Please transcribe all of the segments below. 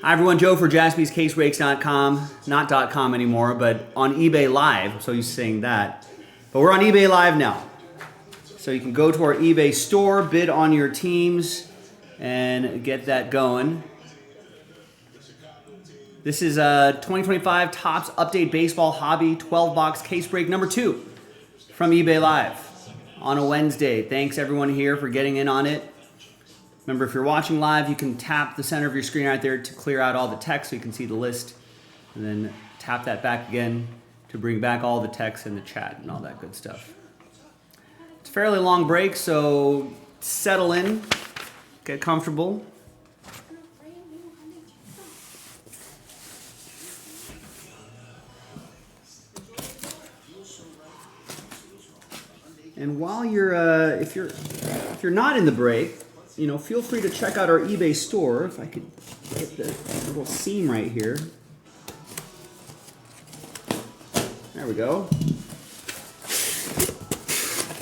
Hi everyone, Joe for jaspyscasebreaks.com, not .com anymore, but on eBay Live. I'm so used to saying that. But we're on eBay Live now. So you can go to our eBay store, bid on your teams, and get that going. This is 2025 Topps Update Baseball Hobby 12-box case break number 2 from eBay Live on a Wednesday. Thanks everyone here for getting in on it. Remember, if you're watching live, you can tap the center of your screen right there to clear out all the text so you can see the list. And then tap that back again to bring back all the text in the chat and all that good stuff. It's a fairly long break, so settle in, get comfortable. And while you're, if you're not in the break, you know, feel free to check out our eBay store. If I could get the little seam right here. There we go.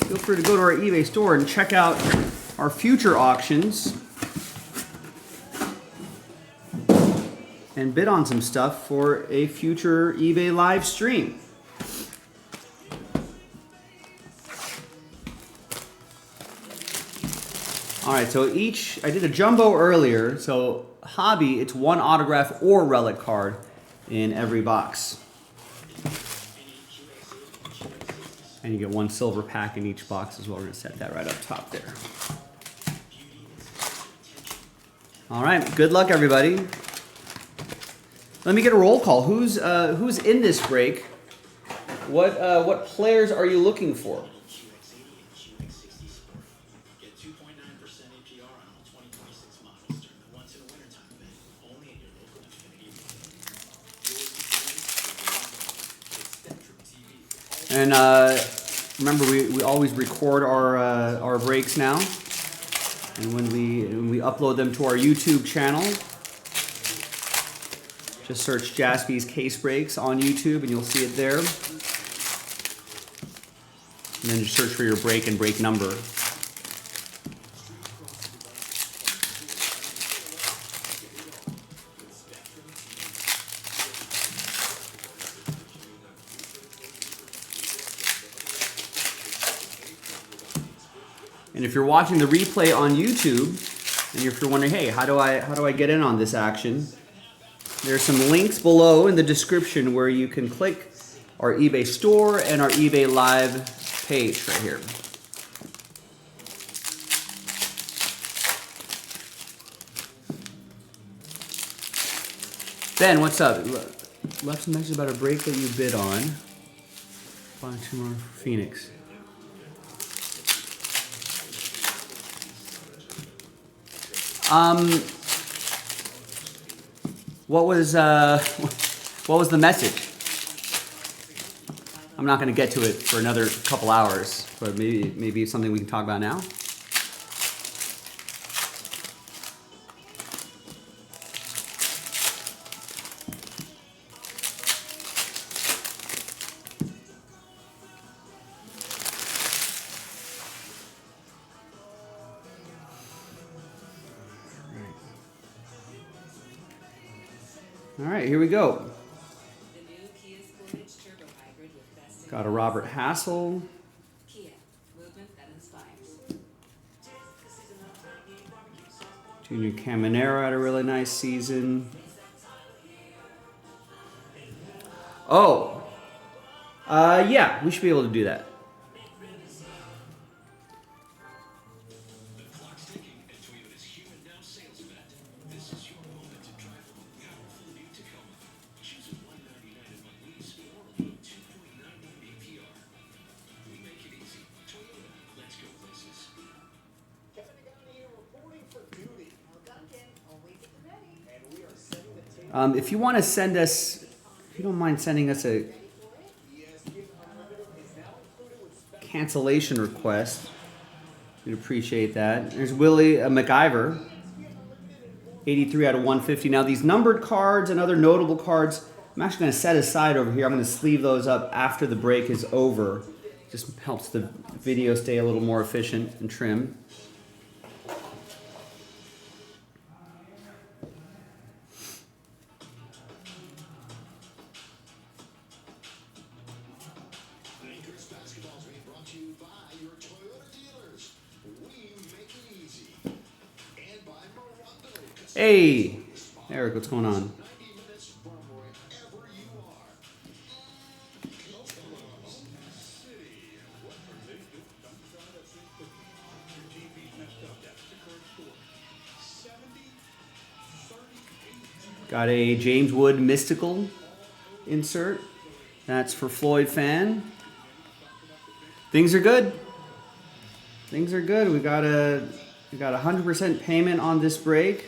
Feel free to go to our eBay store and check out our future auctions and bid on some stuff for a future eBay live stream. All right, so I did a jumbo earlier, so hobby, it's one autograph or relic card in every box. And you get one silver pack in each box as well. We're gonna set that right up top there. All right, good luck everybody. Let me get a roll call. Who's in this break? What players are you looking for? And remember, we always record our breaks now, and when we upload them to our YouTube channel, just search Jaspy's Case Breaks on YouTube, and you'll see it there. And then just search for your break and break number. And if you're watching the replay on YouTube, and if you're wondering, hey, how do I get in on this action? There's some links below in the description where you can click our eBay store and our eBay live page right here. Ben, what's up? Left some message about a break that you bid on. Buying 2 more for Phoenix. What was the message? I'm not going to get to it for another couple hours, but maybe it's something we can talk about now. All right, here we go. Got a Robert Hassel. Junior Caminero had a really nice season. Oh, yeah, we should be able to do that. If you want to send us, if you don't mind sending us a cancellation request, we'd appreciate that. There's Willie McIver, 83 out of 150. Now these numbered cards and other notable cards, I'm actually going to set aside over here. I'm going to sleeve those up after the break is over. Just helps the video stay a little more efficient and trim. Hey, Eric, what's going on? Got a James Wood Mystical insert. That's for Floyd fan. Things are good. Things are good. We got 100% payment on this break.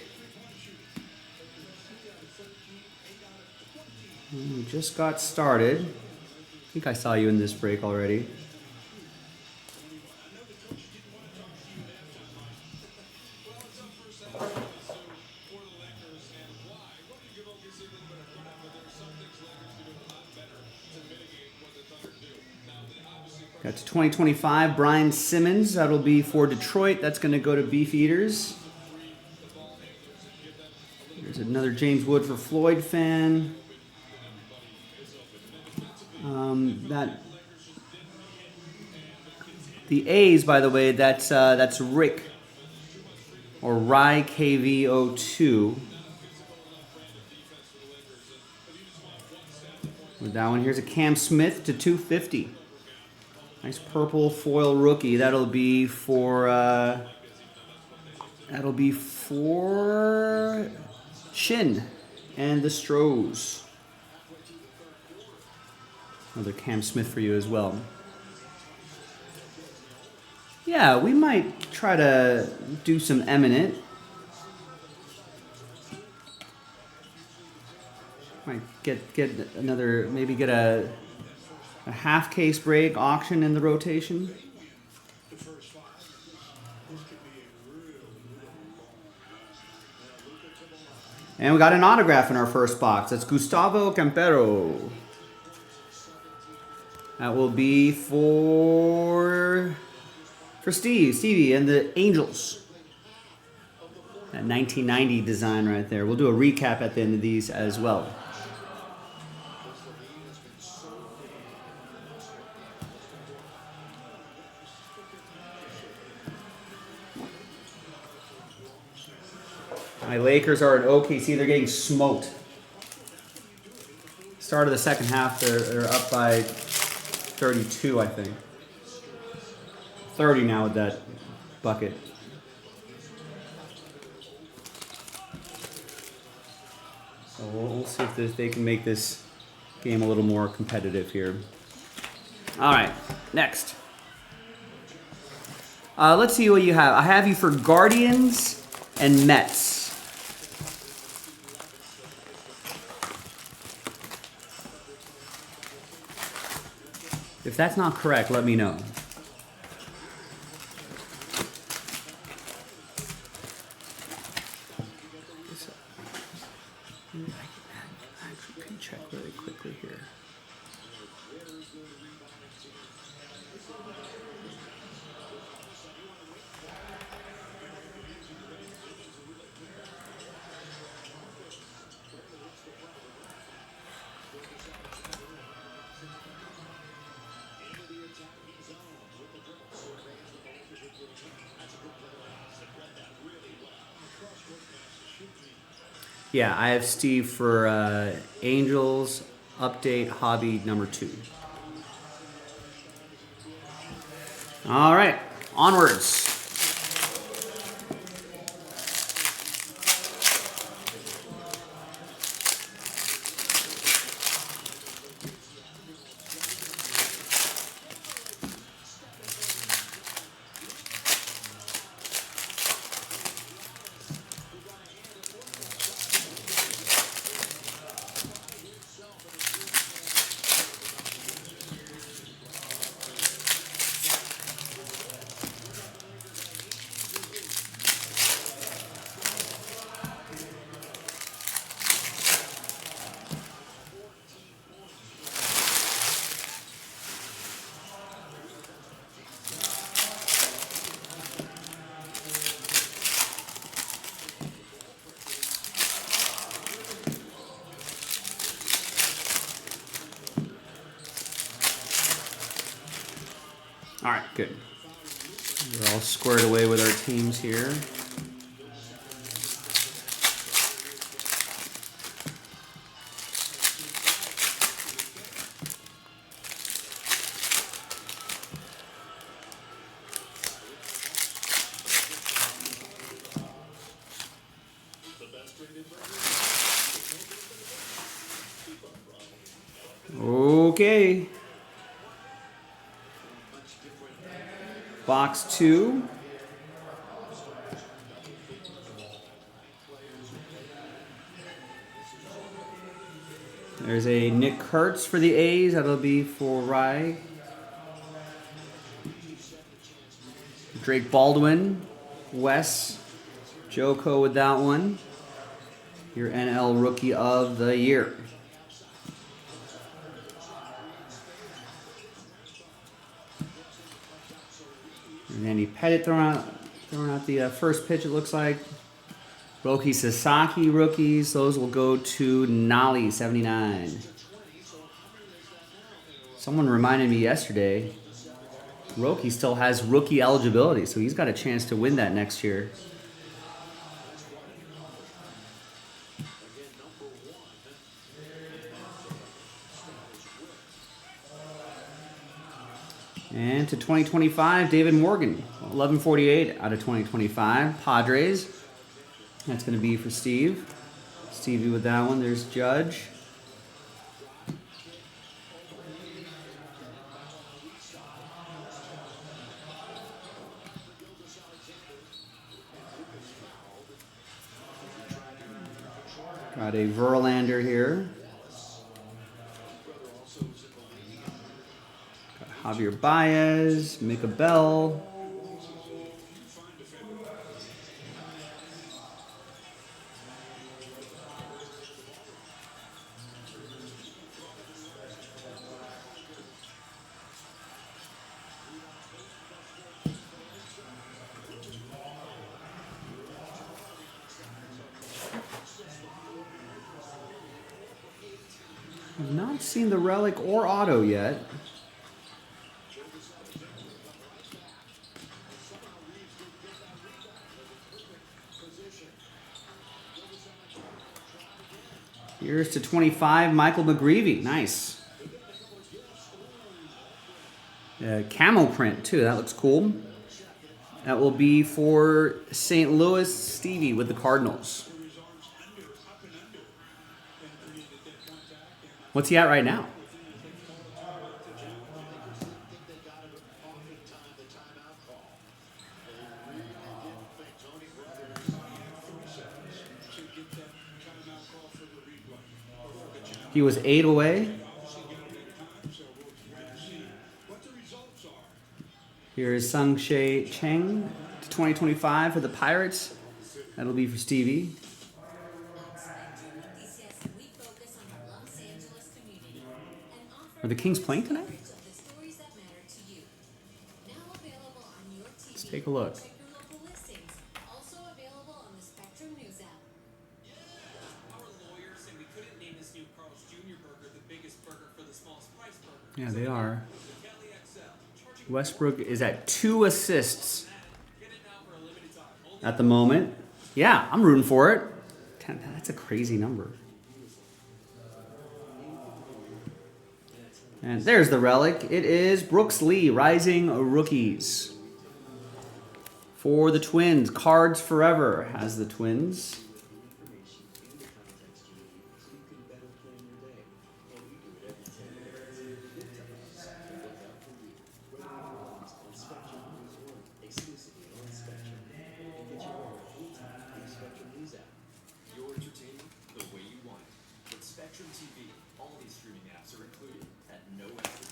We just got started. I think I saw you in this break already. Got to 2025, Brian Simmons. That'll be for Detroit. That's going to go to Beef Eaters. There's another James Wood for Floyd fan. The A's, by the way, that's Rick or Rye KV02. With that one, here's a Cam Smith to 250. Nice purple foil rookie. That'll be for Shin and the Stros. Another Cam Smith for you as well. Yeah, we might try to do some eminent. Might get another, maybe get a half case break auction in the rotation. And we got an autograph in our first box. That's Gustavo Campero. That will be for Stevie and the Angels. That 1990 design right there. We'll do a recap at the end of these as well. My Lakers are at OKC. They're getting smoked. Start of the second half, they're up by 32, I think. 30 now with that bucket. So we'll see if they can make this game a little more competitive here. All right, next. Let's see what you have. I have you for Guardians and Mets. If that's not correct, let me know. I can check really quickly here. Yeah, I have Steve for Angels update hobby number 2. All right, onwards. All right, good. We're all squared away with our teams here. Okay. Box 2. There's a Nick Kurtz for the A's. That'll be for Rye. Drake Baldwin. Wes. Joko with that one. Your NL Rookie of the Year. And Andy Pettit throwing out the first pitch, it looks like. Roki Sasaki rookies. Those will go to Nolly, 79. Someone reminded me yesterday, Roki still has rookie eligibility, so he's got a chance to win that next year. And to 2025, David Morgan, 1148 out of 2025. Padres. That's going to be for Steve. Stevie with that one. There's Judge. Got a Verlander here. Got Javier Baez, Mika Bell. I've not seen the relic or auto yet. Here's to 25, Michael McGreevy. Nice. Camo print, too. That looks cool. That will be for St. Louis, Stevie with the Cardinals. What's he at right now? He was 8 away. Here is Sung Shae Cheng to 2025 for the Pirates. That'll be for Stevie. Are the Kings playing tonight? Let's take a look. Yeah, they are. Westbrook is at 2 assists at the moment. Yeah, I'm rooting for it. That's a crazy number. And there's the relic. It is Brooks Lee, Rising Rookies. For the Twins, Cards Forever has the Twins.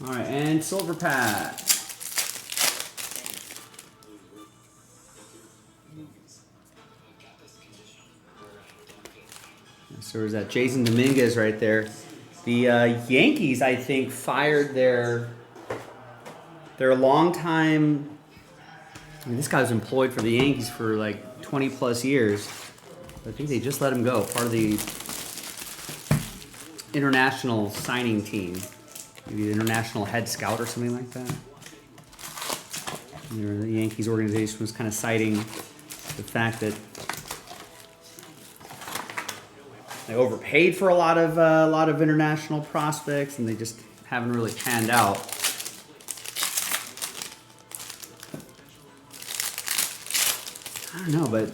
All right, and Silver Pack. So there's that Jason Dominguez right there. The Yankees, I think, fired their longtime. I mean, this guy was employed for the Yankees for like 20 plus years. I think they just let him go. Part of the international signing team. Maybe the international head scout or something like that. The Yankees organization was kind of citing the fact that they overpaid for a lot of international prospects, and they just haven't really panned out. I don't know, but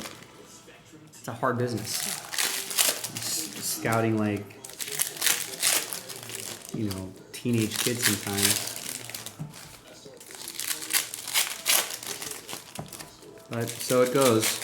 it's a hard business. scouting like, you know, teenage kids sometimes. But so it goes.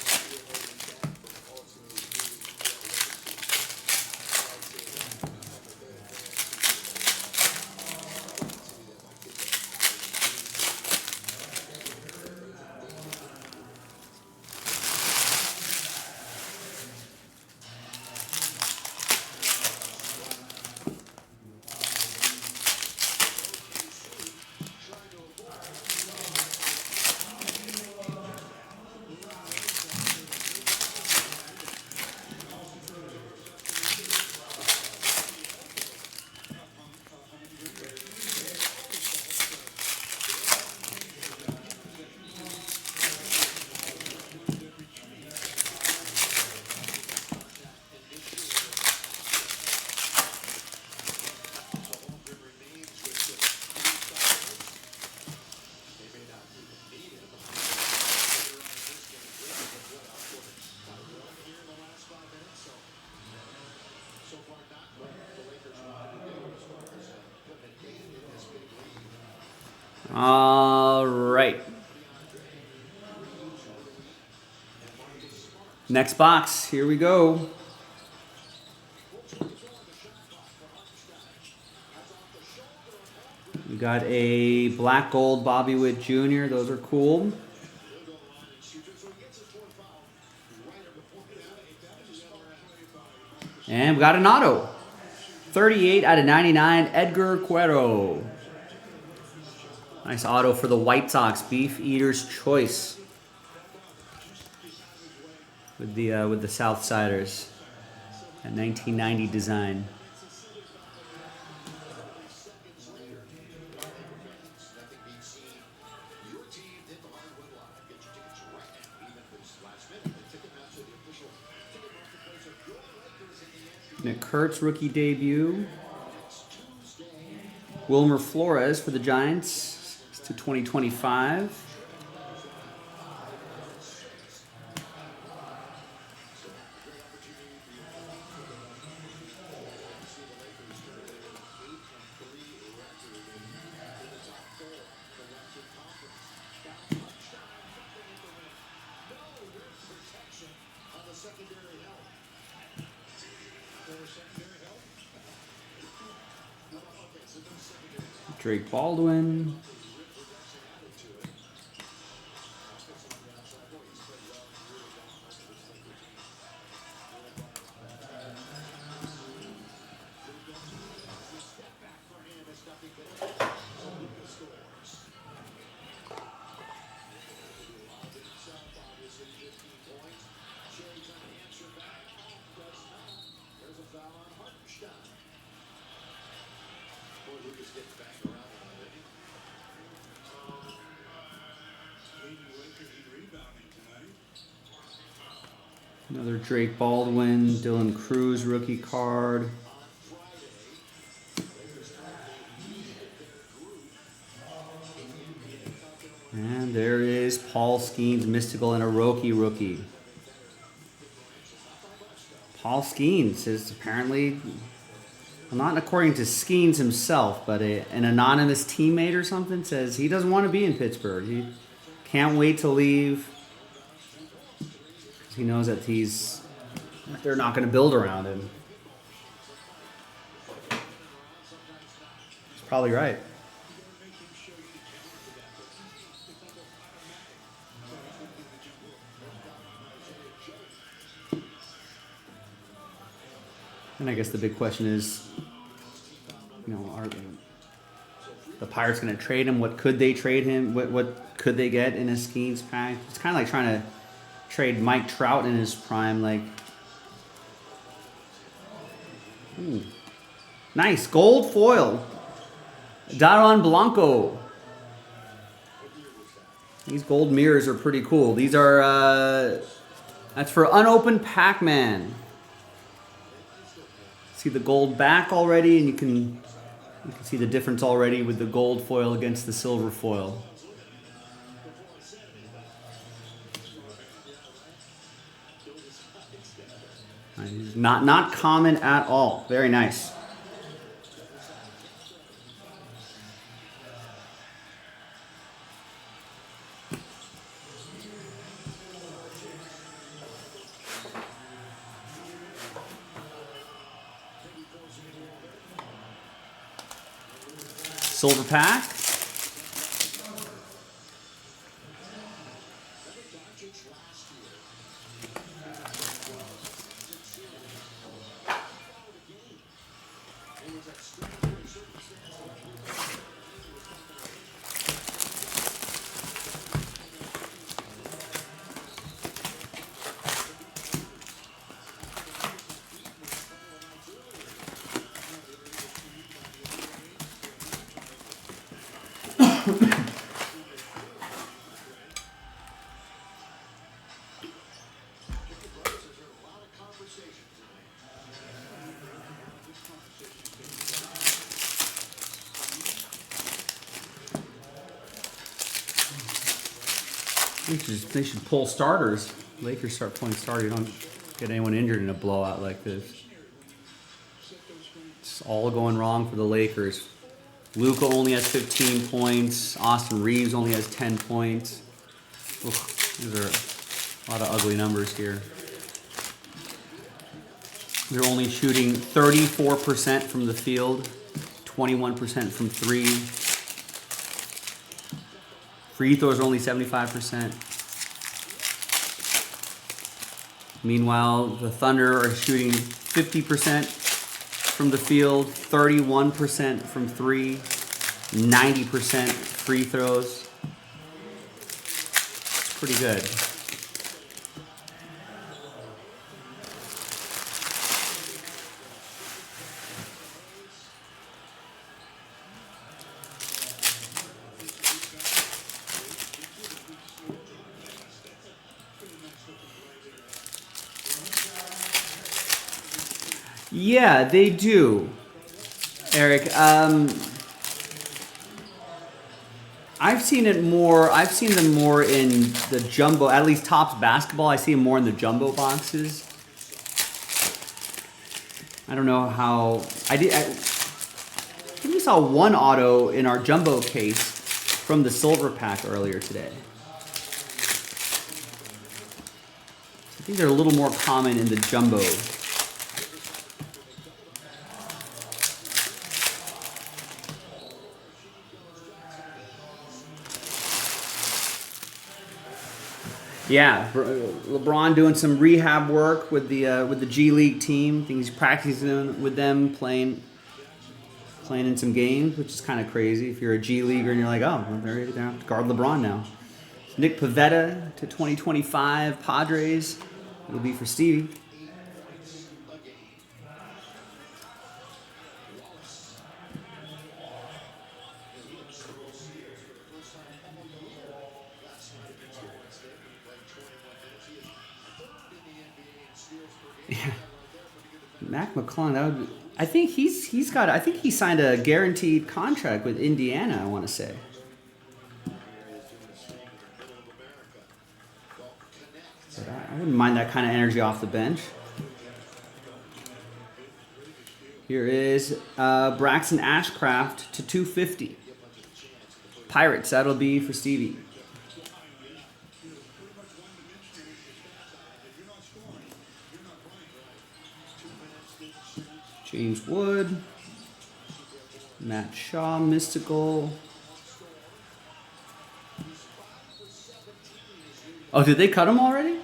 All right. Next box. Here we go. We got a black gold Bobby Witt Jr. Those are cool. And we got an auto. 38 out of 99, Edgar Cuero. Nice auto for the White Sox, Beef Eater's Choice. With the Southsiders. A 1990 design. Nick Kurtz rookie debut. Wilmer Flores for the Giants to 2025. Drake Baldwin. Another Drake Baldwin, Dylan Cruz rookie card. And there is Paul Skeens Mystical and Orochi rookie. Paul Skeens is apparently, well, not according to Skeens himself, but an anonymous teammate or something says he doesn't want to be in Pittsburgh. He can't wait to leave. He knows that they're not going to build around him. He's probably right. And I guess the big question is, you know, are the Pirates going to trade him? What could they trade him? What could they get in a Skeens pack? It's kind of like trying to trade Mike Trout in his prime. Like, nice gold foil, Daron Blanco. These gold mirrors are pretty cool. These are that's for unopened Pac-Man. See the gold back already, and you can see the difference already with the gold foil against the silver foil. Not common at all. Very nice. Silver pack. They should pull starters. Lakers start pulling starters. You don't get anyone injured in a blowout like this. It's all going wrong for the Lakers. Luka only has 15 points. Austin Reeves only has 10 points. Oof, these are a lot of ugly numbers here. They're only shooting 34% from the field, 21% from three. Free throws are only 75%. Meanwhile, the Thunder are shooting 50% from the field, 31% from three, 90% free throws. It's pretty good. Yeah, they do, Eric. I've seen them more in the jumbo, at least Topps basketball. I see them more in the jumbo boxes. I don't know how. I think we saw one auto in our jumbo case from the silver pack earlier today. I think they're a little more common in the jumbo. Yeah, LeBron doing some rehab work with the G League team. I think he's practicing with them, playing in some games, which is kind of crazy. If you're a G Leaguer and you're like, oh, well, they're going to have to guard LeBron now. Nick Pivetta to 2025 Padres. It'll be for Stevie. Yeah. Mac McClung, I think he signed a guaranteed contract with Indiana, I want to say. But I wouldn't mind that kind of energy off the bench. Here is Braxton Ashcraft to 250. Pirates, that'll be for Stevie. James Wood, Matt Shaw, Mystical. Oh, did they cut him already?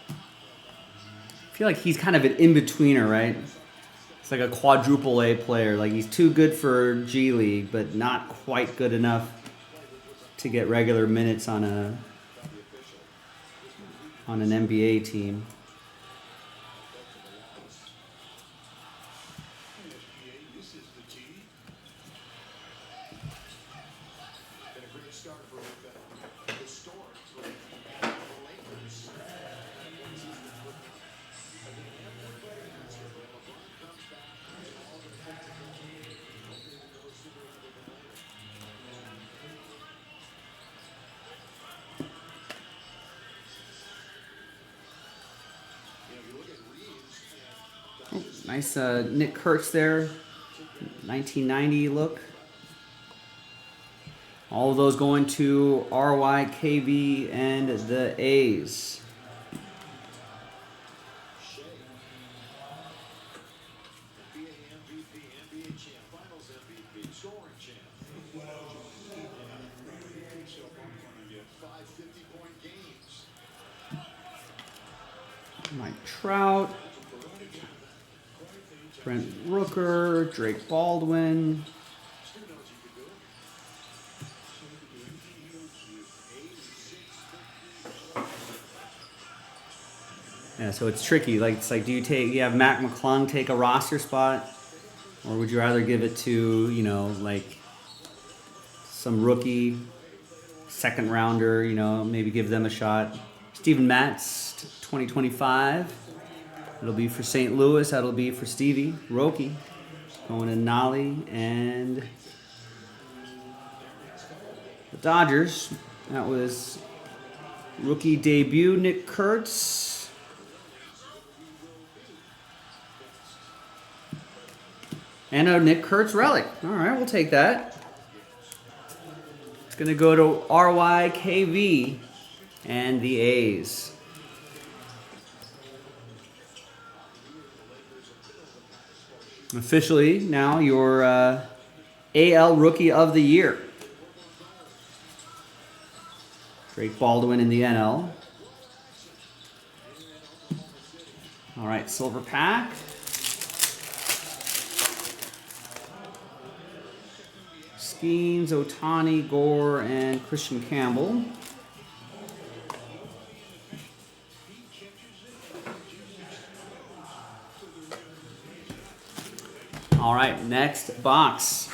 I feel like he's kind of an in-betweener, right? It's like a quadruple A player. Like he's too good for G League, but not quite good enough to get regular minutes on an NBA team. Nice Nick Kurtz there. 1990 look. All of those going to RYKV and the A's. Mike Trout, Brent Rooker, Drake Baldwin. Yeah, so it's tricky. Like it's like, do you have Mac McClung take a roster spot, or would you rather give it to like some rookie, second rounder? Maybe give them a shot. Steven Matz, 2025. It'll be for St. Louis. That'll be for Stevie Roki, going to Nolly and the Dodgers. That was rookie debut Nick Kurtz. And a Nick Kurtz relic. All right, we'll take that. It's going to go to RYKV and the A's. Officially, now your AL Rookie of the Year. Drake Baldwin in the NL. All right, silver pack. Skeens, Ohtani, Gore, and Christian Campbell. All right, next box.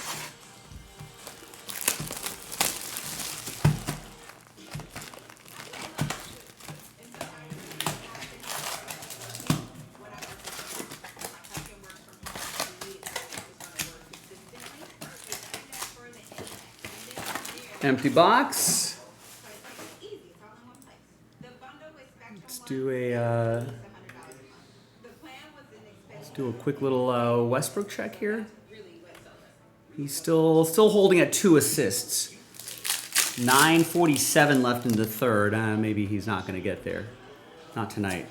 Empty box. Let's do a quick little Westbrook check here. He's still holding at 2 assists. 9:47 left in the third. Maybe he's not going to get there. Not tonight.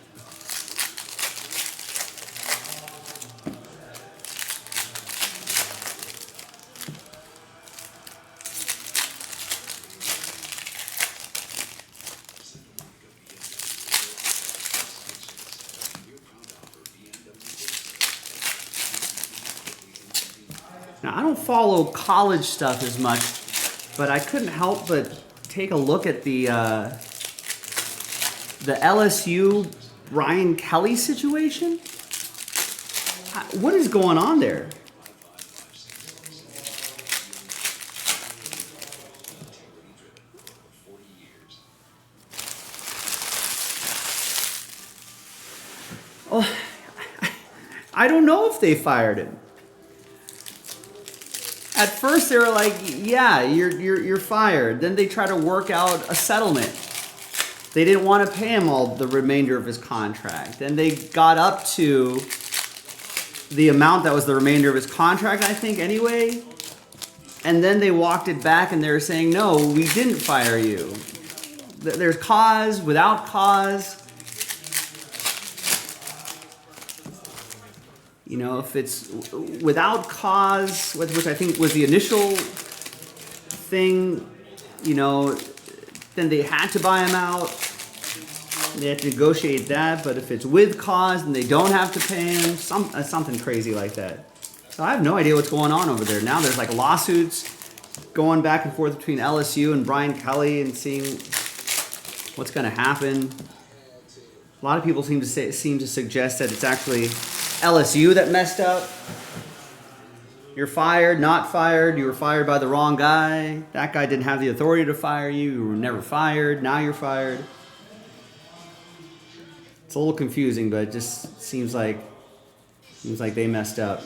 Now, I don't follow college stuff as much, but I couldn't help but take a look at the LSU Brian Kelly situation. What is going on there? Oh, I don't know if they fired him. At first, they were like, "Yeah, you're fired." Then they tried to work out a settlement. They didn't want to pay him all the remainder of his contract. Then they got up to the amount that was the remainder of his contract, I think, anyway. And then they walked it back, and they were saying, "No, we didn't fire you. There's cause, without cause." If it's without cause, which I think was the initial thing, then they had to buy him out. They had to negotiate that. But if it's with cause, then they don't have to pay him. Something crazy like that. So I have no idea what's going on over there. Now there's like lawsuits going back and forth between LSU and Brian Kelly and seeing what's going to happen. A lot of people seem to suggest that it's actually LSU that messed up. You're fired, not fired. You were fired by the wrong guy. That guy didn't have the authority to fire you. You were never fired. Now you're fired. It's a little confusing, but it just seems like they messed up.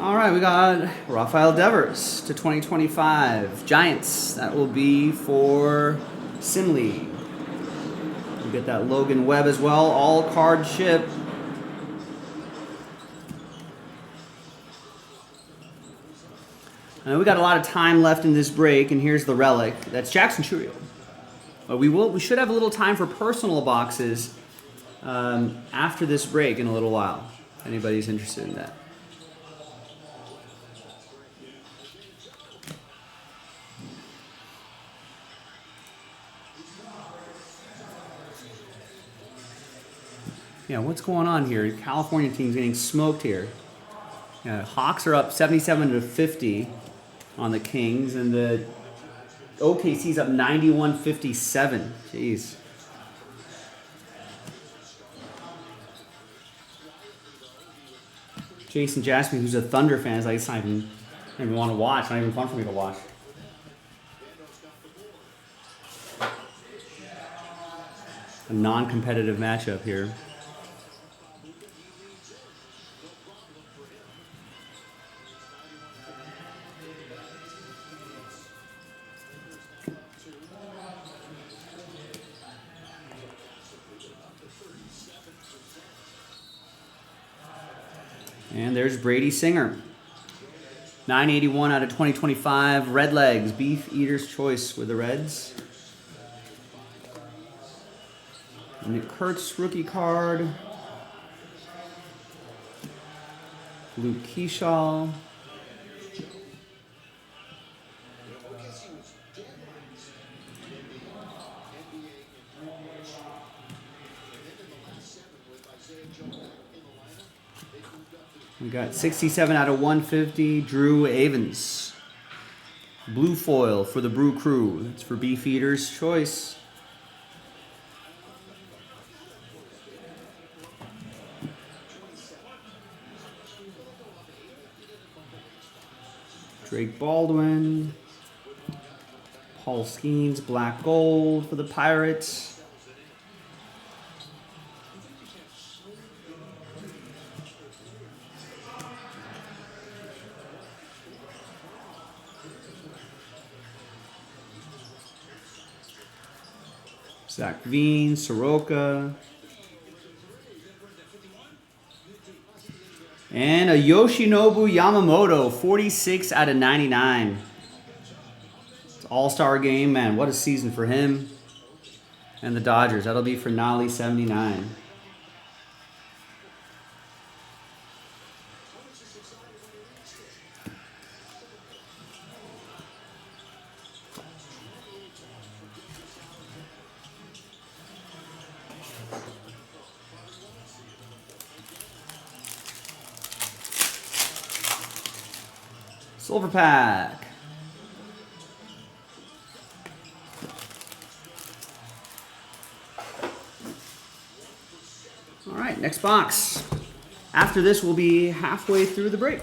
All right, we got Rafael Devers to 2025. Giants, that will be for Simley. We get that Logan Webb as well, all card ship. We got a lot of time left in this break, and here's the relic. That's Jackson Churio. But we should have a little time for personal boxes after this break in a little while. If anybody's interested in that. Yeah, what's going on here? California team's getting smoked here. Yeah, Hawks are up 77-50 on the Kings, and the OKC's up 91-57. Jeez. Jason Jasmine, who's a Thunder fan, is like, it's not even want to watch. Not even fun for me to watch. A non-competitive matchup here. And there's Brady Singer. 981 out of 2025. Red Legs, Beef Eater's Choice with the Reds. Nick Kurtz rookie card. Luke Keyshaw. We got 67 out of 150, Drew Avens. Blue foil for the Brew Crew. It's for Beef Eater's Choice. Drake Baldwin. Paul Skeens, Black Gold for the Pirates. Zach Veen, Soroka. And a Yoshinobu Yamamoto, 46 out of 99. It's all-star game, man. What a season for him and the Dodgers. That'll be for Nolly 79. Silver pack. All right, next box. After this, we'll be halfway through the break.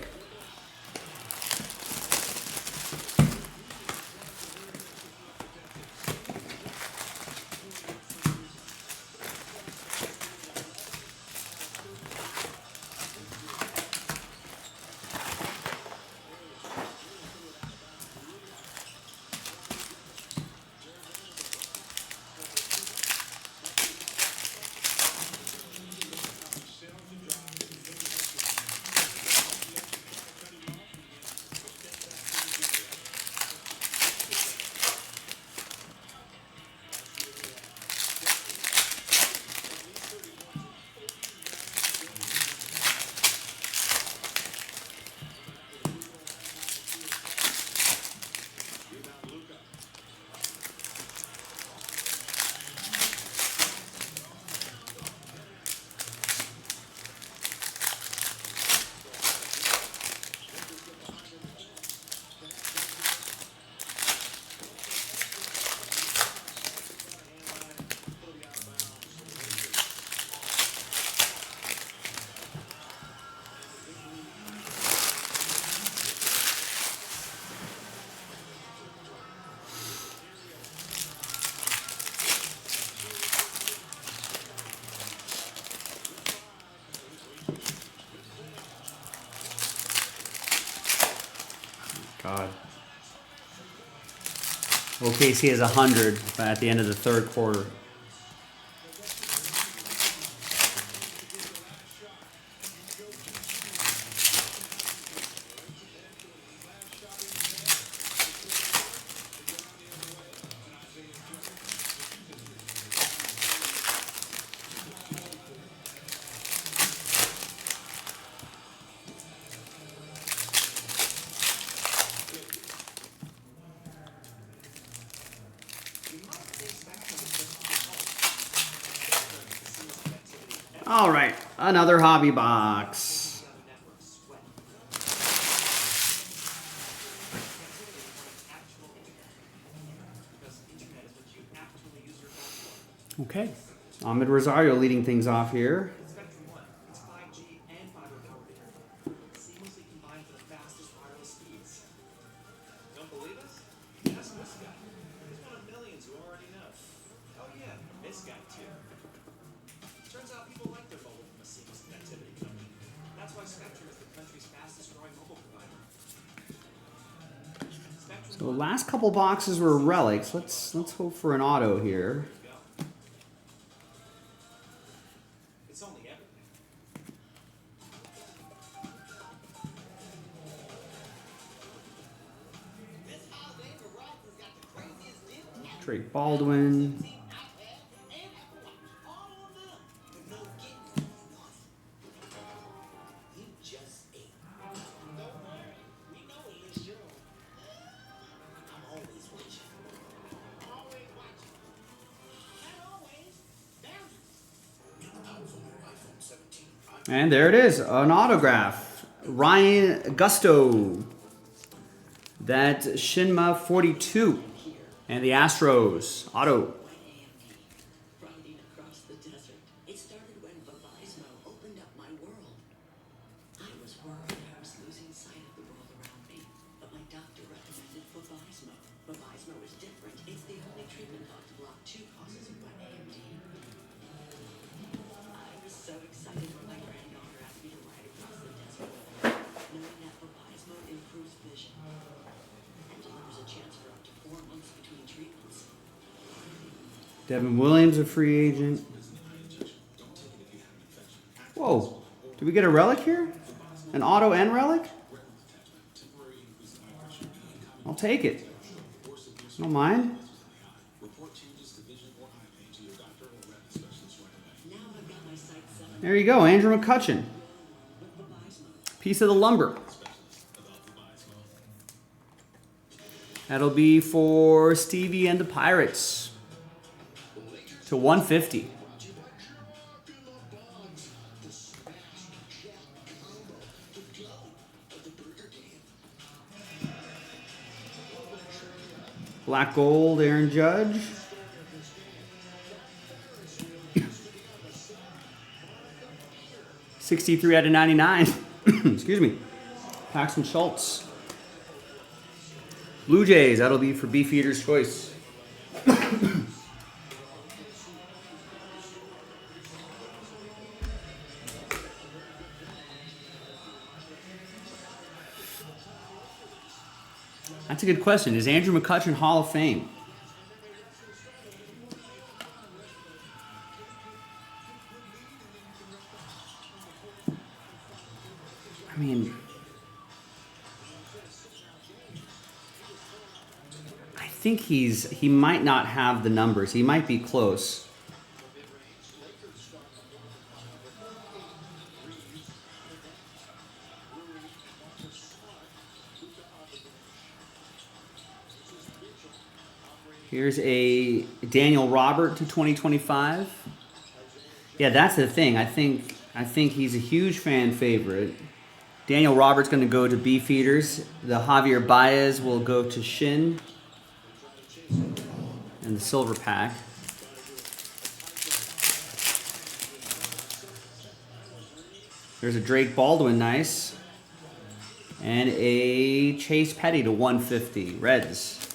God. OKC has 100 at the end of the third quarter. All right, another hobby box. Okay, Ahmed Rosario leading things off here. So the last couple boxes were relics. Let's hope for an auto here. Drake Baldwin. And there it is, an autograph. Ryan Gusto. That's Shinma 42. And the Astros, auto. Devin Williams, a free agent. Whoa, did we get a relic here? An auto and relic? I'll take it. Don't mind. There you go, Andrew McCutchen. Piece of the lumber. That'll be for Stevie and the Pirates. To 150. Black gold, Aaron Judge. $63 out of 99. Excuse me. Paxton Schultz. Blue Jays, that'll be for Beefeater's Choice. That's a good question. Is Andrew McCutchen Hall of Fame? I mean, I think he might not have the numbers. He might be close. Here's a Daniel Robert to 2025. Yeah, that's the thing. I think he's a huge fan favorite. Daniel Robert's going to go to Beefeaters. The Javier Baez will go to Shin. And the silver pack. There's a Drake Baldwin, nice. And a Chase Petty to 150, Reds.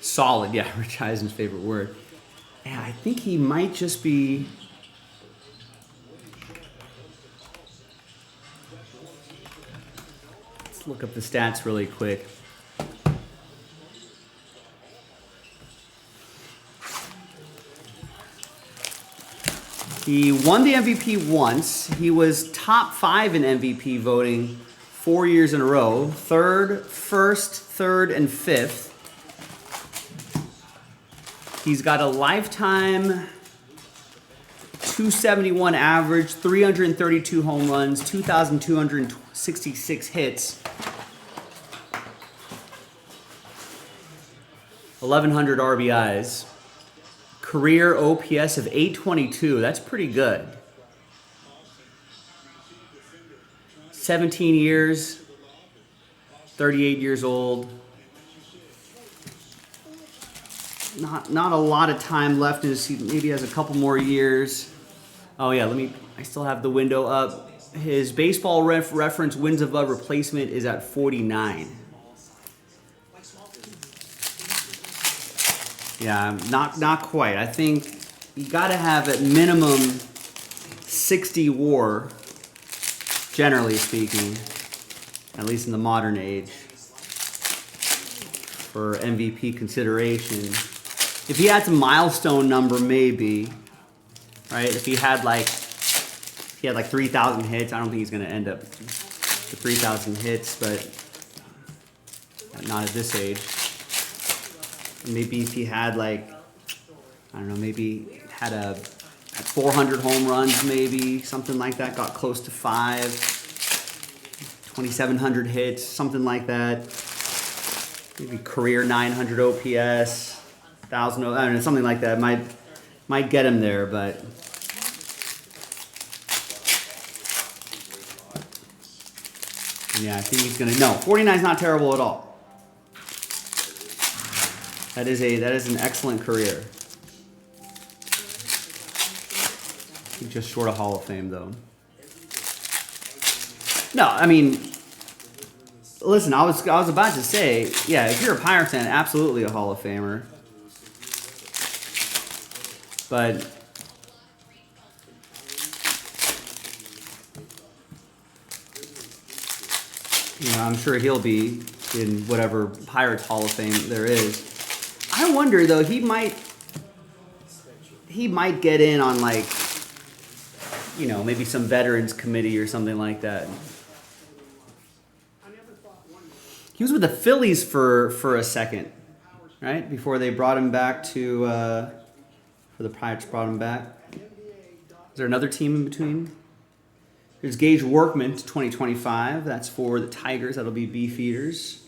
Solid, yeah, Rich Eisen's favorite word. Yeah, I think he might just be... Let's look up the stats really quick. He won the MVP once. He was top 5 in MVP voting 4 years in a row. Third, first, third, and fifth. He's got a lifetime 271 average, 332 home runs, 2,266 hits, 1,100 RBIs. Career OPS of 822. That's pretty good. 17 years, 38 years old. Not a lot of time left in his season. Maybe he has a couple more years. Oh yeah, I still have the window up. His baseball reference wins above replacement is at 49. Yeah, not quite. I think you got to have at minimum 60 WAR, generally speaking, at least in the modern age, for MVP consideration. If he had some milestone number, maybe, right? If he had like 3,000 hits, I don't think he's going to end up with 3,000 hits, but not at this age. Maybe if he had like, I don't know, maybe had 400 home runs, maybe something like that, got close to 5, 2,700 hits, something like that. Maybe career 900 OPS, 1,000, I don't know, something like that. Might get him there, but yeah, I think he's gonna. No, 49 is not terrible at all. That is an excellent career. He's just short of Hall of Fame, though. No, I mean, listen, I was about to say, yeah, if you're a Pirates fan, absolutely a Hall of Famer. But I'm sure he'll be in whatever Pirates Hall of Fame there is. I wonder though, he might get in on like, maybe some veterans committee or something like that. He was with the Phillies for a second, right? Before they brought him back to, for the Pirates brought him back. Is there another team in between? There's Gage Workman to 2025. That's for the Tigers. That'll be Beefeaters.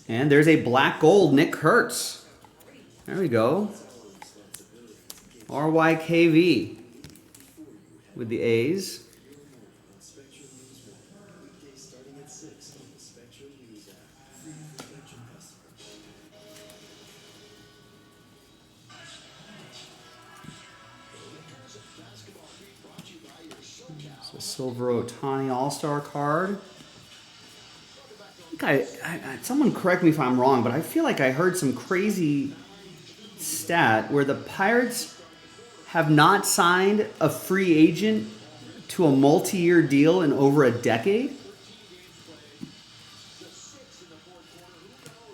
And there's a black gold, Nick Kurtz. There we go. RYKV with the A's. It's a silver Ohtani All-Star card. Someone correct me if I'm wrong, but I feel like I heard some crazy stat where the Pirates have not signed a free agent to a multi-year deal in over a decade.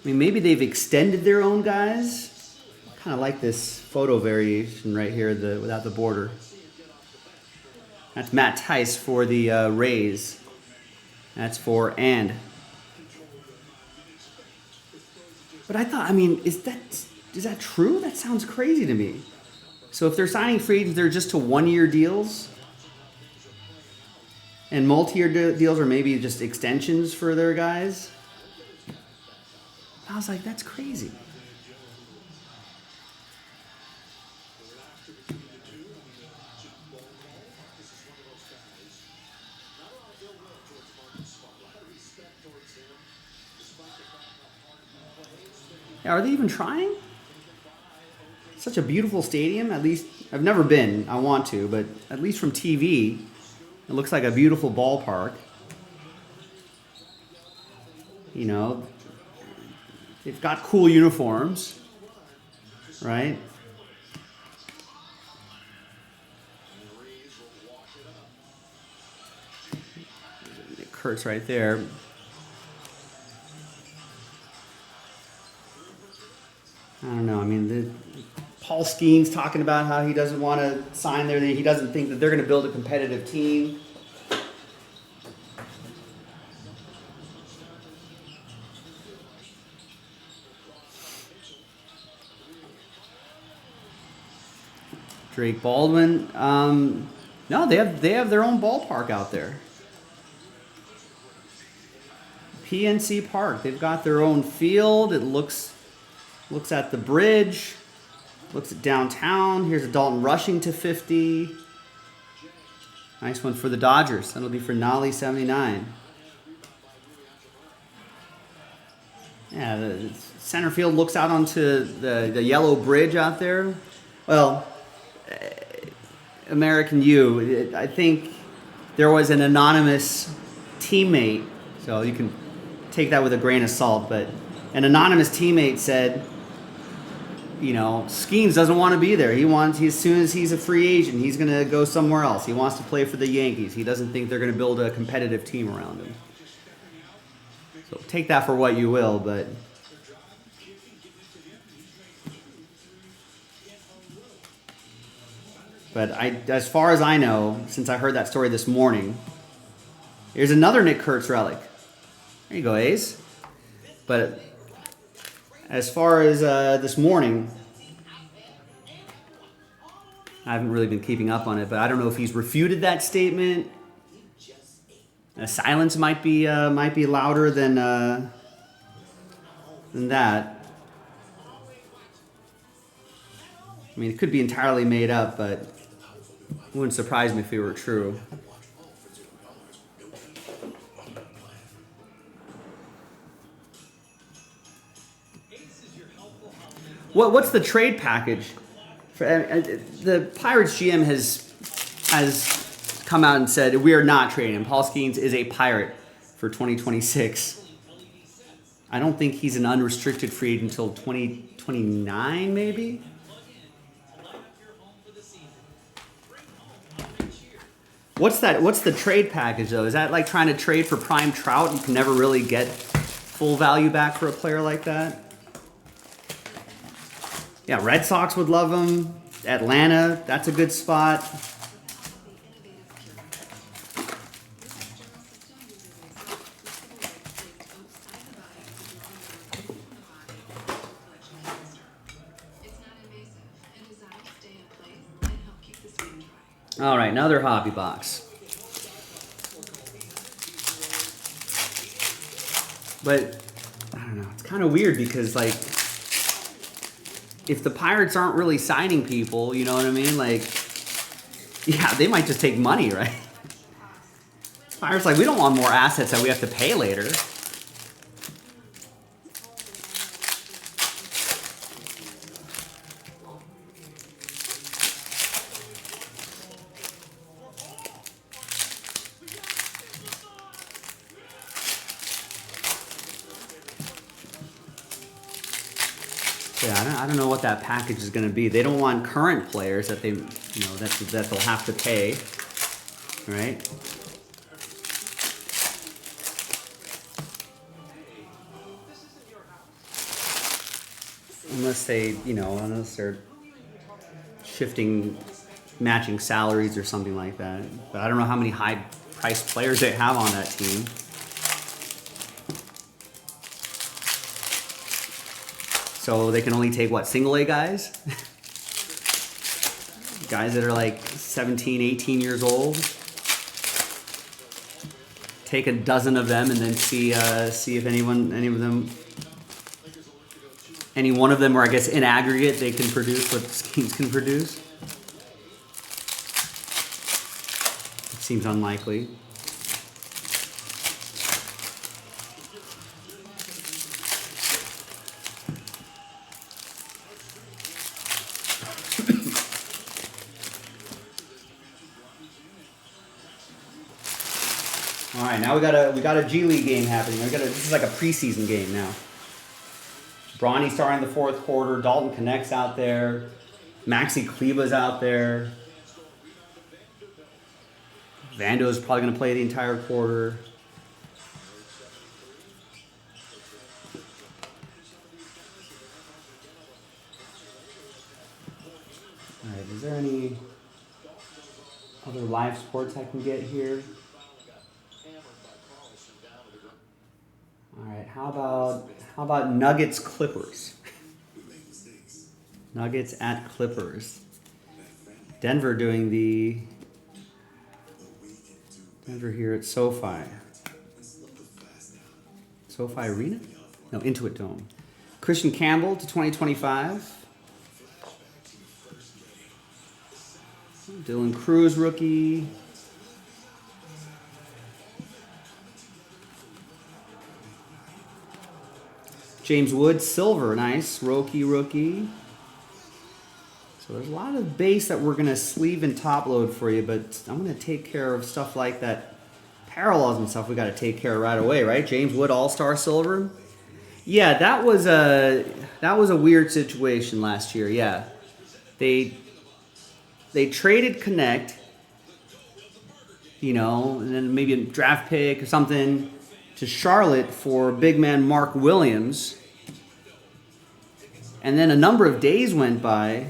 I mean, maybe they've extended their own guys. Kind of like this photo variation right here, without the border. That's Matt Tice for the Rays. That's for and. But I thought, is that true? That sounds crazy to me. So if they're signing free agents, they're just to one-year deals? And multi-year deals are maybe just extensions for their guys? I was like, that's crazy. Are they even trying? Such a beautiful stadium. At least, I've never been. I want to, but at least from TV, it looks like a beautiful ballpark. You know, they've got cool uniforms, right? It hurts right there. I don't know. I mean, Paul Skeen's talking about how he doesn't want to sign there. He doesn't think that they're going to build a competitive team. Drake Baldwin. No, they have their own ballpark out there. PNC Park. They've got their own field. It looks at the bridge. Looks at downtown. Here's a Dalton Rushing to 50. Nice one for the Dodgers. That'll be for Nolly 79. Yeah, the center field looks out onto the yellow bridge out there. Well, American U, I think there was an anonymous teammate, so you can take that with a grain of salt, but an anonymous teammate said, you know, Skeens doesn't want to be there. As soon as he's a free agent, he's going to go somewhere else. He wants to play for the Yankees. He doesn't think they're going to build a competitive team around him. So take that for what you will, but as far as I know, since I heard that story this morning, here's another Nick Kurtz relic. There you go, A's. But as far as this morning, I haven't really been keeping up on it, but I don't know if he's refuted that statement. Silence might be louder than that. I mean, it could be entirely made up, but it wouldn't surprise me if it were true. What's the trade package? The Pirates GM has come out and said we are not trading him. Paul Skeens is a Pirate for 2026. I don't think he's an unrestricted free agent until 2029, maybe. What's the trade package though? Is that like trying to trade for prime Trout? You can never really get full value back for a player like that. Yeah, Red Sox would love him. Atlanta, that's a good spot. All right, another hobby box. But I don't know, it's kind of weird because like if the Pirates aren't really signing people, you know what I mean? Like, yeah, they might just take money, right? Pirates like, we don't want more assets that we have to pay later. Yeah, I don't know what that package is going to be. They don't want current players that that they'll have to pay, right? Unless they're shifting, matching salaries or something like that. But I don't know how many high-priced players they have on that team. So they can only take, what, single-A guys? Guys that are like 17, 18 years old. Take a dozen of them and then see if any one of them, or I guess in aggregate, they can produce what Skeens can produce. It seems unlikely. All right, now we got a G League game happening. This is like a preseason game now. Bronny starting the fourth quarter. Dalton Connect's out there. Maxi Kleba's out there. Vando's probably going to play the entire quarter. All right, is there any other live sports I can get here? All right, how about Nuggets Clippers? Nuggets at Clippers. Denver here at SoFi. SoFi Arena? No, Intuit Dome. Christian Campbell to 2025. Dylan Cruz rookie. James Wood silver, nice. Rookie. So there's a lot of base that we're going to sleeve and top load for you, but I'm going to take care of stuff like that. Parallels and stuff we got to take care of right away, right? James Wood All-Star Silver. Yeah, that was a weird situation last year. Yeah. They traded Connect, and then maybe a draft pick or something to Charlotte for big man Mark Williams. And then a number of days went by.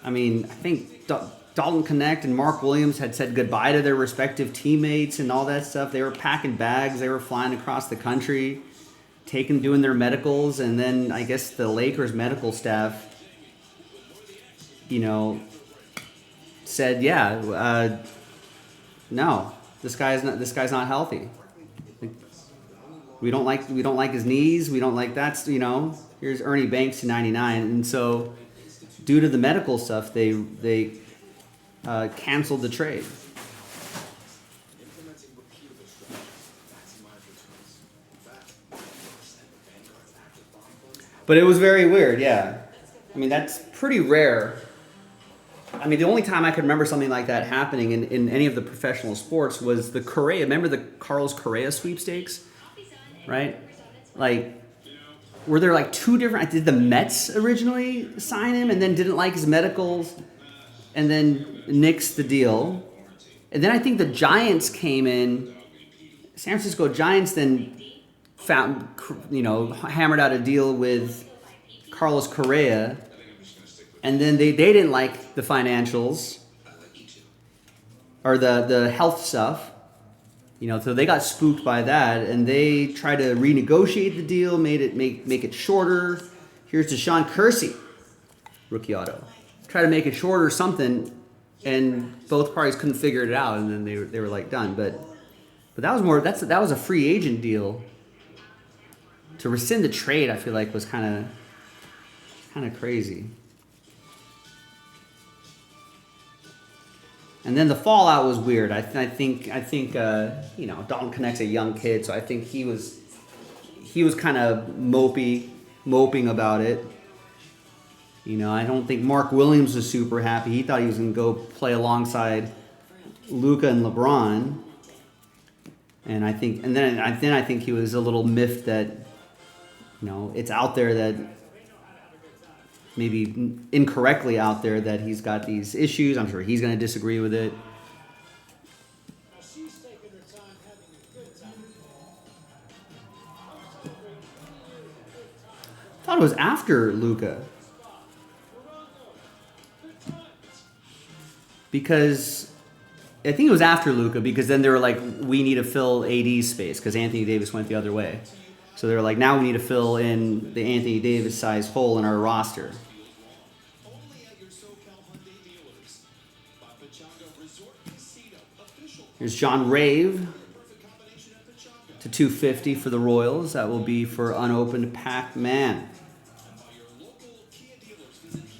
I think Dalton Connect and Mark Williams had said goodbye to their respective teammates and all that stuff. They were packing bags. They were flying across the country, doing their medicals. And then I guess the Lakers medical staff, said, no, this guy's not healthy. We don't like his knees. We don't like that. Here's Ernie Banks to 99. And so due to the medical stuff, they canceled the trade. But it was very weird, yeah. That's pretty rare. The only time I could remember something like that happening in any of the professional sports was the Correa. Remember the Carlos Correa sweepstakes? Right? Were there two different... Did the Mets originally sign him and then didn't like his medicals and then nixed the deal? And then I think the Giants came in. San Francisco Giants then hammered out a deal with Carlos Correa. And then they didn't like the financials or the health stuff. So they got spooked by that, and they tried to renegotiate the deal, make it shorter. Here's Deshaun Kersey, rookie auto. Try to make it shorter or something, and both parties couldn't figure it out, and then they were done. But that was more. That was a free agent deal. To rescind the trade, I feel like was kind of crazy. And then the fallout was weird. I think Dalton Connect's a young kid, so I think he was kind of moping about it. I don't think Mark Williams was super happy. He thought he was going to go play alongside Luka and LeBron. And I think he was a little miffed that it's out there that maybe incorrectly out there that he's got these issues. I'm sure he's going to disagree with it. I thought it was after Luka. Because I think it was after Luka because then they were like, we need to fill AD's space because Anthony Davis went the other way. So they were like, now we need to fill in the Anthony Davis size hole in our roster. Here's John Rave to 250 for the Royals. That will be for unopened Pac-Man.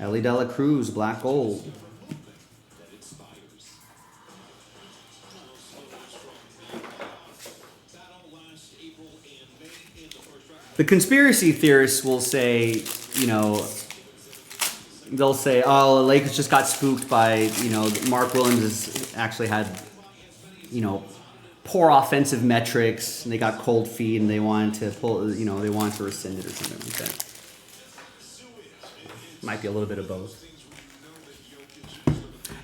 Ellie De La Cruz, black gold. The conspiracy theorists will say, they'll say, oh, the Lakers just got spooked by, Mark Williams has actually had, poor offensive metrics, and they got cold feet, and they wanted to they wanted to rescind it or something like that. Might be a little bit of both.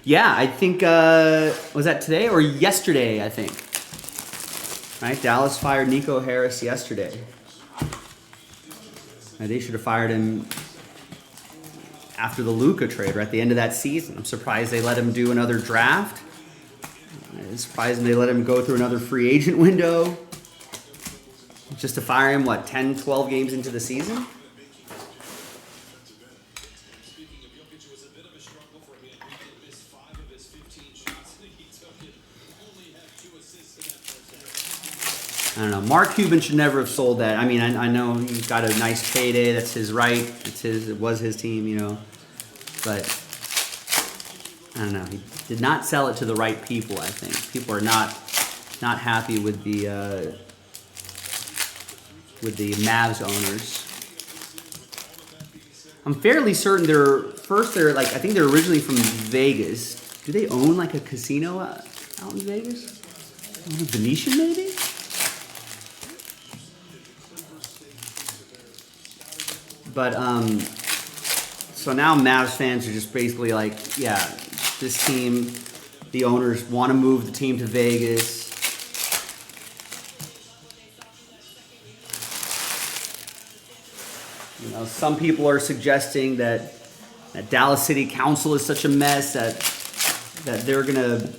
Yeah, I think, was that today or yesterday, I think? Right, Dallas fired Nico Harris yesterday. They should have fired him after the Luka trade, or at the end of that season. I'm surprised they let him do another draft. I'm surprised they let him go through another free agent window. Just to fire him, 10, 12 games into the season? I don't know. Mark Cuban should never have sold that. I mean, I know he got a nice payday. That's his right. It was his team, But I don't know. He did not sell it to the right people. I think people are not happy with the Mavs owners. I'm fairly certain I think they're originally from Vegas. Do they own a casino out in Vegas? Venetian maybe? But, so now Mavs fans are just basically this team, the owners want to move the team to Vegas. Some people are suggesting that Dallas City Council is such a mess that they're going to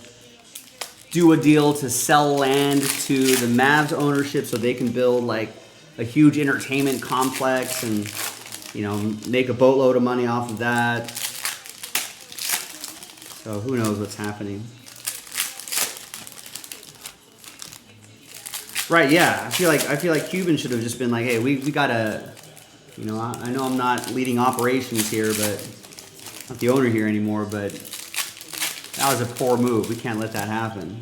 do a deal to sell land to the Mavs ownership so they can build a huge entertainment complex and make a boatload of money off of that. So who knows what's happening. Right, yeah. I feel like Cuban should have just been hey, we gotta, I know I'm not leading operations here, but not the owner here anymore, but that was a poor move. We can't let that happen.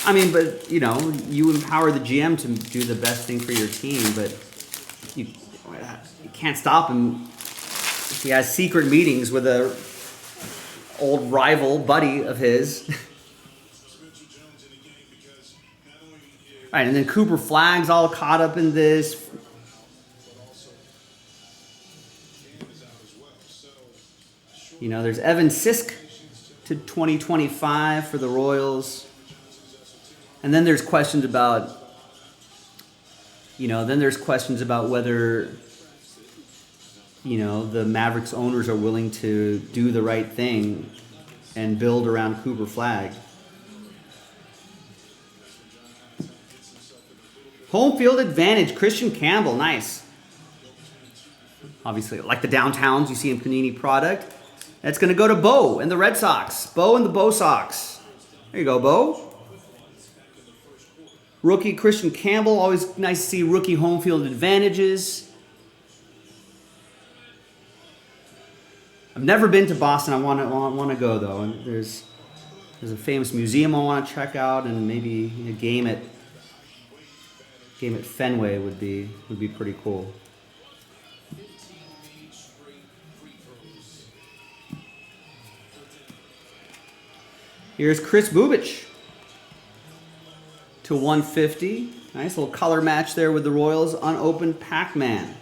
I mean, but you empower the GM to do the best thing for your team, but you can't stop him. He has secret meetings with a old rival buddy of his. Right, and then Cooper Flagg's all caught up in this. There's Evan Sisk to 2025 for the Royals. And then there's questions about whether the Mavericks owners are willing to do the right thing and build around Cooper Flagg. Home field advantage, Christian Campbell, nice. Obviously, like the downtowns, you see in Panini product. That's going to go to Bo and the Red Sox. Bo and the Bo Sox. There you go, Bo. Rookie Christian Campbell, always nice to see rookie home field advantages. I've never been to Boston. I want to go though. And there's a famous museum I want to check out, and maybe a game at Fenway would be pretty cool. Here's Chris Bubich to 150. Nice little color match there with the Royals. Unopened Pac-Man.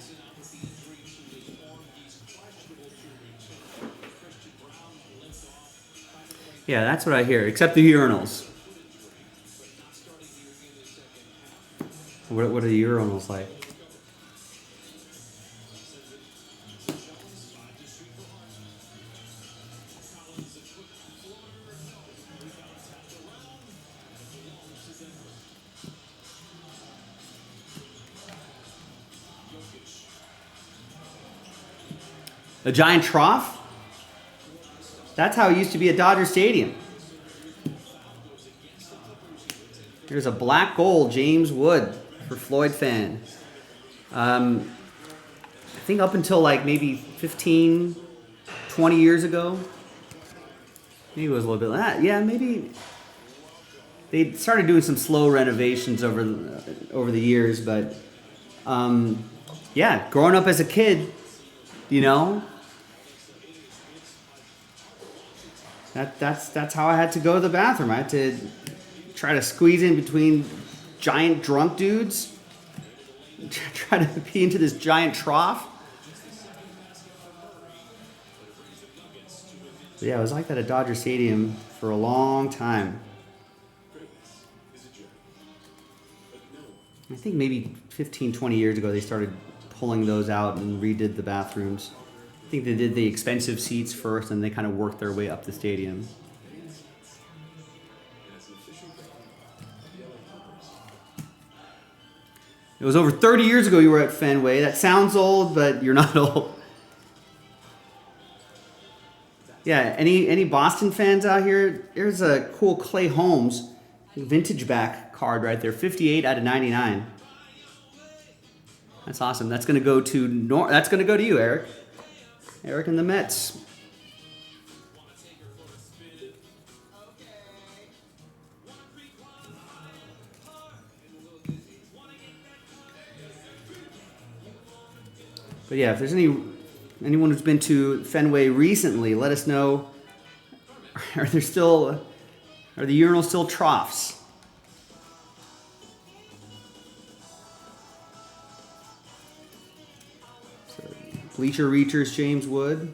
Yeah, that's what I hear, except the urinals. What are the urinals like? A giant trough? That's how it used to be at Dodger Stadium. Here's a black gold James Wood for Floyd fan. I think up until maybe 15, 20 years ago. Maybe it was a little bit like that. Yeah, maybe they started doing some slow renovations over the years, but yeah, growing up as a kid, that's how I had to go to the bathroom. I had to try to squeeze in between giant drunk dudes. Try to pee into this giant trough. But yeah, it was like that at Dodger Stadium for a long time. I think maybe 15, 20 years ago they started pulling those out and redid the bathrooms. I think they did the expensive seats first and they kind of worked their way up the stadium. It was over 30 years ago you were at Fenway. That sounds old, but you're not old. Yeah, any Boston fans out here? Here's a cool Clay Holmes vintage back card right there, 58 out of 99. That's awesome. That's gonna go to that's gonna go to you, Eric. Eric and the Mets. But yeah, if there's anyone who's been to Fenway recently, let us know. Are the urinals still troughs? So, Bleacher Reachers, James Wood.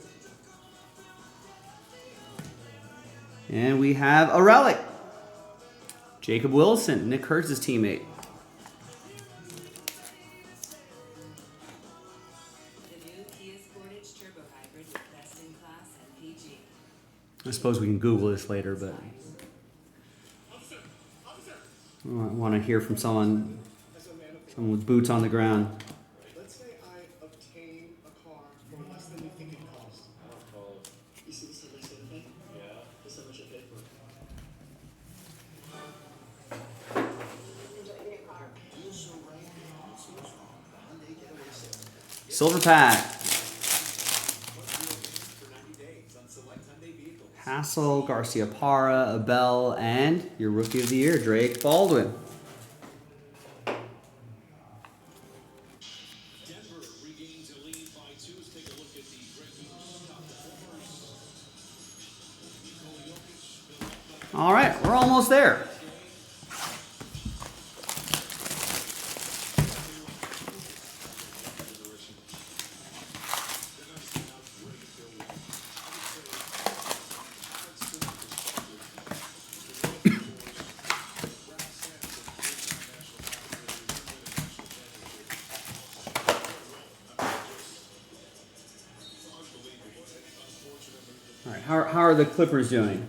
And we have a relic. Jacob Wilson, Nick Kurtz's teammate. I suppose we can Google this later, but I want to hear from someone with boots on the ground. Let's say I obtain a car for less than you think it costs. You see this other sort of thing? Yeah. This is how much I paid for it. Silver Pack. Hassel, Garcia Parra, Abel, and your Rookie of the Year, Drake Baldwin. All right, we're almost there. All right, how are the Clippers doing?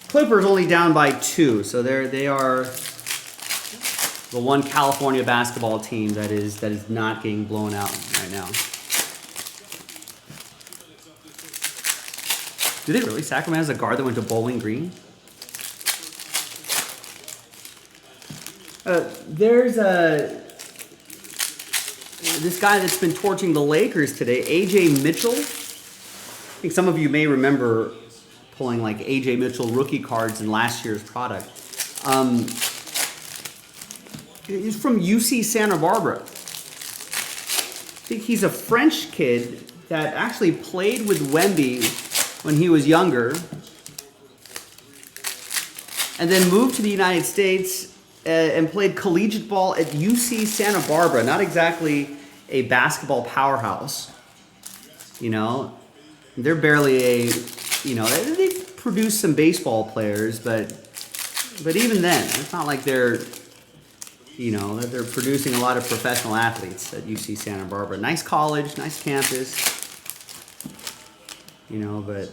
Clippers only down by 2, so they are the one California basketball team that is not getting blown out right now. Do they really? Sacramento has a guard that went to Bowling Green? There's this guy that's been torching the Lakers today, AJ Mitchell. I think some of you may remember pulling like AJ Mitchell rookie cards in last year's product. He's from UC Santa Barbara. I think he's a French kid that actually played with Wemby when he was younger and then moved to the United States and played collegiate ball at UC Santa Barbara. Not exactly a basketball powerhouse, you know. They're barely they've produced some baseball players, but even then, it's not like they're producing a lot of professional athletes at UC Santa Barbara. Nice college, nice campus, but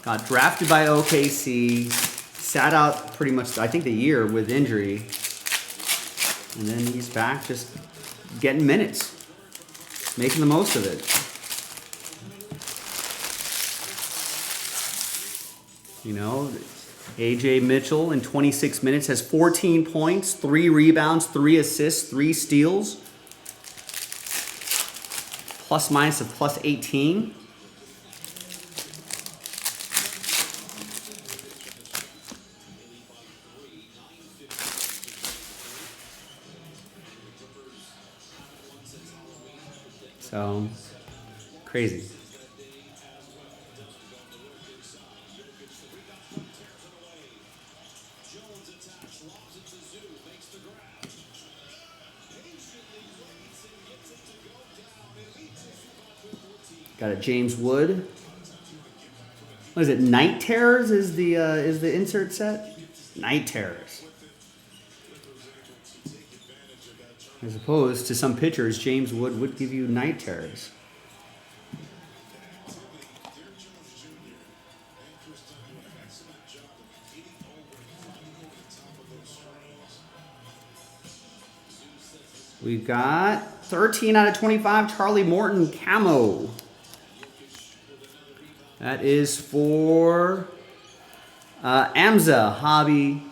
got drafted by OKC, sat out pretty much, I think, the year with injury, and then he's back just getting minutes, making the most of it. AJ Mitchell in 26 minutes has 14 points, 3 rebounds, 3 assists, 3 steals, plus minus of plus 18. So, crazy. Got a James Wood. What is it? Night Terrors is the insert set. Night Terrors. As opposed to some pitchers, James Wood would give you Night Terrors. We've got 13 out of 25, Charlie Morton Camo. That is for Amza, Hobby,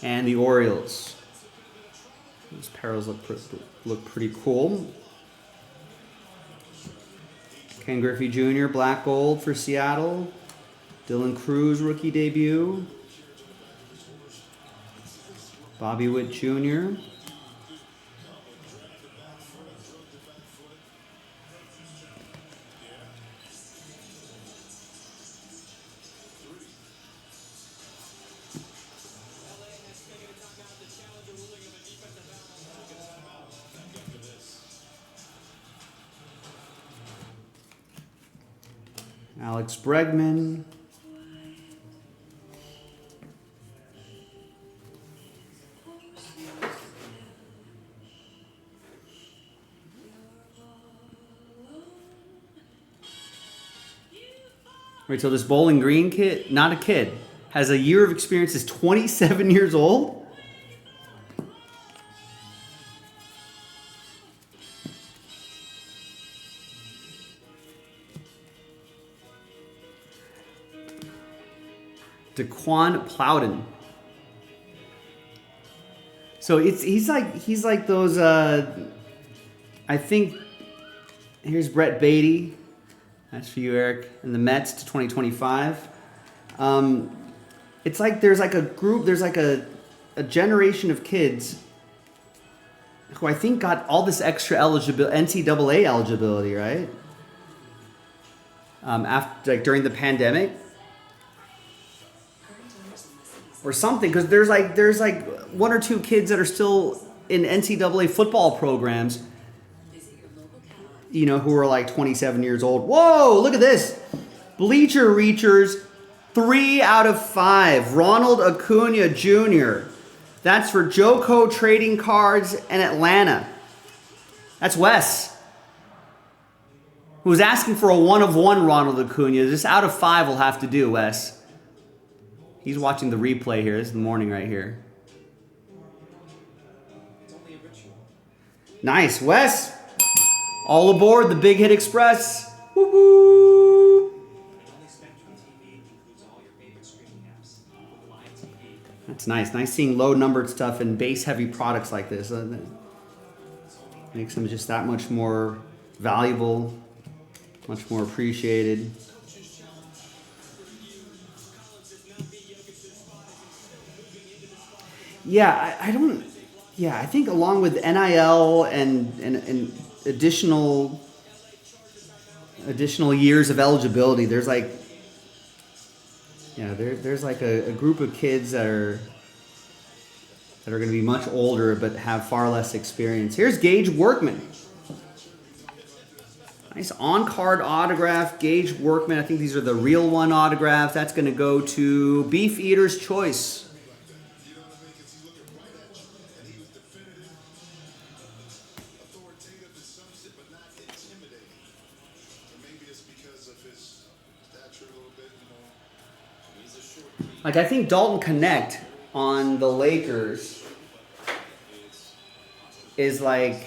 and the Orioles. These paros look pretty cool. Ken Griffey Jr., black gold for Seattle. Dylan Cruz, rookie debut. Bobby Witt Jr. Alex Bregman. Wait, so this Bowling Green kid, not a kid, has a year of experience, is 27 years old? Daquan Plowden. So he's like those. I think here's Brett Beatty. That's for you, Eric. And the Mets to 2025. It's like there's like a group. There's like a generation of kids who I think got all this extra NCAA eligibility, right? After like during the pandemic. Or something, because there's like one or two kids that are still in NCAA football programs, you know, who are like 27 years old. Whoa, look at this. Bleacher Reachers, 3 out of 5. Ronald Acuna Jr. That's for Joco Trading Cards and Atlanta. That's Wes, who was asking for a 1 of 1 Ronald Acuna. This out of 5 will have to do, Wes. He's watching the replay here. This is the morning right here. Nice, Wes. All aboard the Big Hit Express. Woo-hoo. That's nice. Nice seeing low numbered stuff and base heavy products like this. Makes them just that much more valuable, much more appreciated. Yeah, I think along with NIL and additional years of eligibility, there's like, there's like a group of kids that are going to be much older but have far less experience. Here's Gage Workman. Nice on-card autograph, Gage Workman. I think these are the real one autographs. That's going to go to Beef Eater's Choice. Like, I think Dalton Connect on the Lakers is like,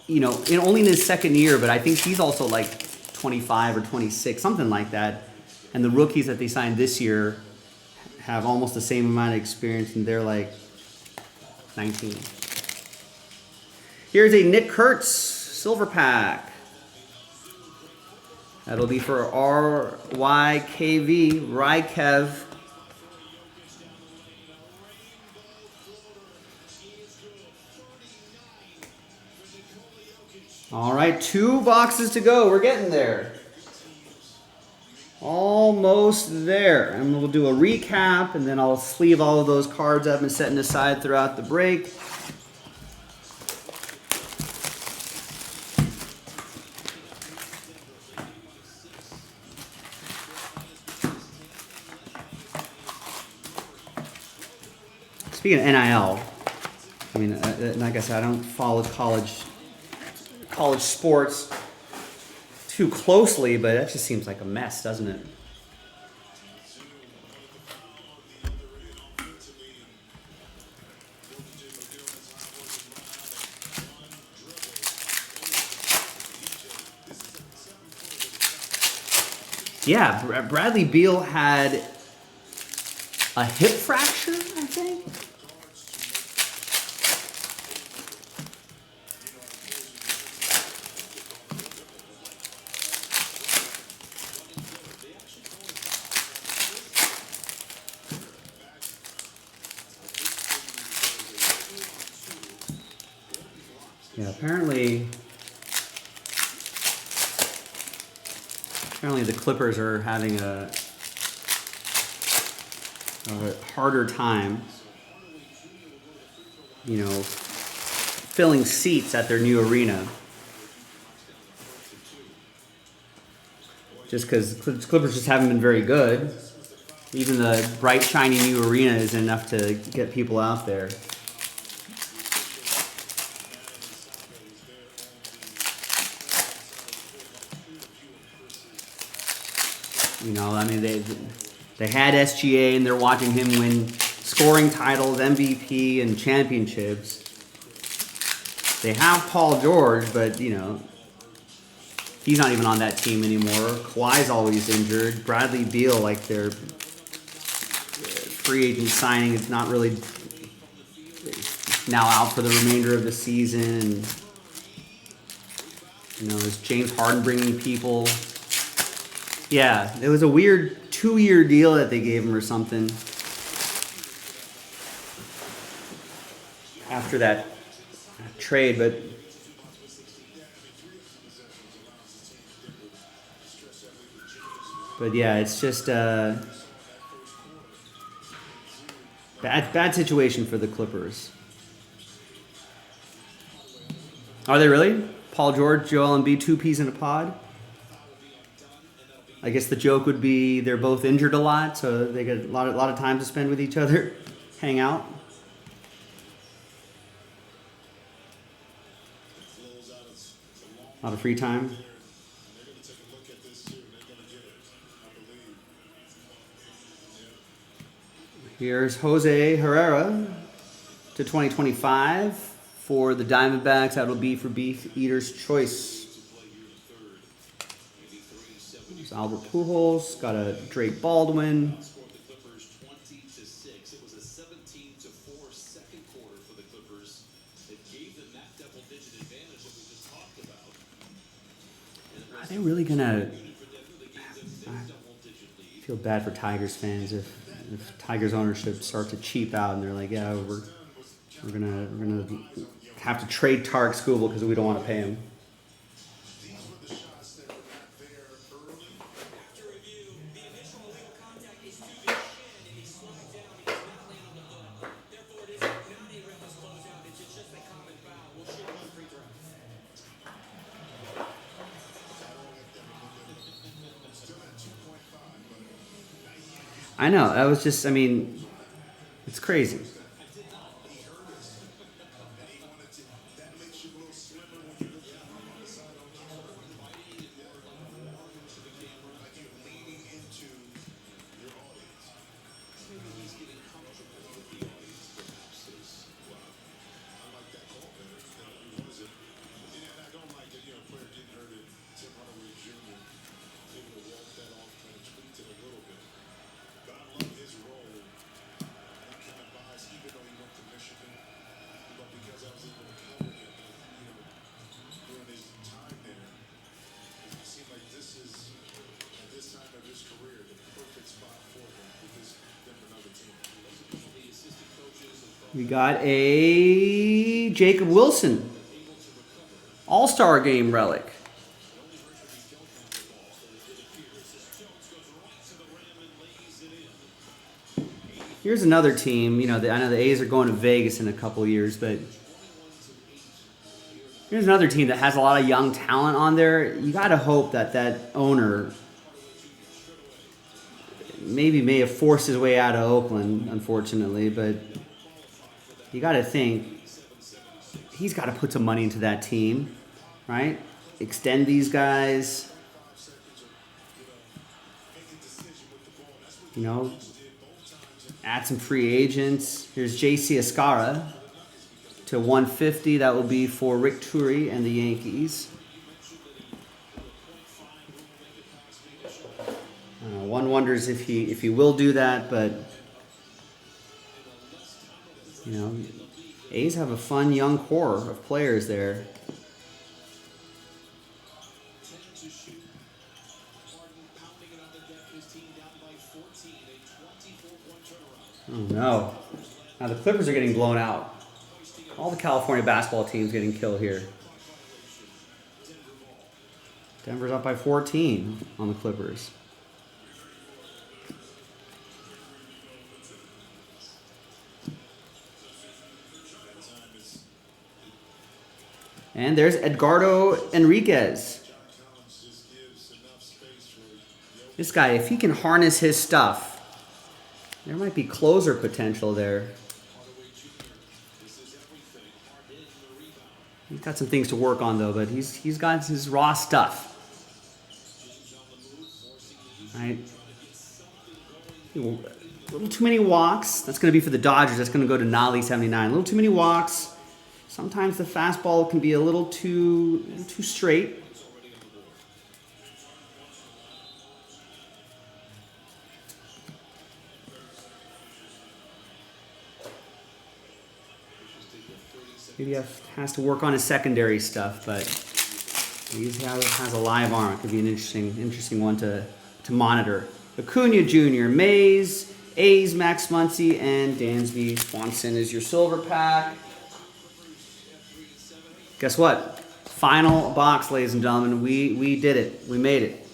you know, only in his second year, but I think he's also like 25 or 26, something like that. And the rookies that they signed this year have almost the same amount of experience, and they're like 19. Here's a Nick Kurtz silver pack. That'll be for RYKV, Rykev. All right, 2 boxes to go. We're getting there. Almost there. And we'll do a recap, and then I'll sleeve all of those cards I've been setting aside throughout the break. Speaking of NIL, I mean, like I said, I don't follow college sports too closely, but that just seems like a mess, doesn't it? Yeah, Bradley Beal had a hip fracture, I think. Yeah, apparently the Clippers are having a harder time, filling seats at their new arena. Just because Clippers just haven't been very good. Even the bright, shiny new arena isn't enough to get people out there. I mean, they had SGA and they're watching him win scoring titles, MVP, and championships. They have Paul George, but, he's not even on that team anymore. Kawhi's always injured. Bradley Beal, like their free agent signing, is not really now out for the remainder of the season. Is James Harden bringing people? Yeah, it was a weird 2-year deal that they gave him or something. After that trade, but yeah, it's just bad situation for the Clippers. Are they really? Paul George, Joel Embiid, 2 peas in a pod? I guess the joke would be they're both injured a lot, so they get a lot of time to spend with each other, hang out. A lot of free time. Here's Jose Herrera to 2025 for the Diamondbacks. That'll be for Beef Eater's Choice. There's Albert Pujols, got a Drake Baldwin. Are they really gonna? I feel bad for Tigers fans if Tigers ownership starts to cheap out and they're like, yeah, we're gonna have to trade Tarek Skubal because we don't want to pay him. I know. That was just, it's crazy. We got a Jacob Wilson All-Star Game relic. Here's another team. I know the A's are going to Vegas in a couple years, but here's another team that has a lot of young talent on there. You got to hope that owner may have forced his way out of Oakland, unfortunately, but you got to think he's got to put some money into that team, right? Extend these guys. You know, add some free agents. Here's J.C. Escara to 150. That will be for Rick Turi and the Yankees. One wonders if he will do that, but you know, A's have a fun young core of players there. Oh no. Now the Clippers are getting blown out. All the California basketball teams getting killed here. Denver's up by 14 on the Clippers. And there's Edgardo Enriquez. This guy, if he can harness his stuff, there might be closer potential there. He's got some things to work on though, but he's got his raw stuff. Right? A little too many walks. That's going to be for the Dodgers. That's going to go to Nolly 79. A little too many walks. Sometimes the fastball can be a little too straight. Maybe has to work on his secondary stuff, but he has a live arm. It could be an interesting one to monitor. Acuna Jr., Mays, A's, Max Muncy, and Dansby Swanson is your silver pack. Guess what? Final box, ladies and gentlemen. We did it. We made it.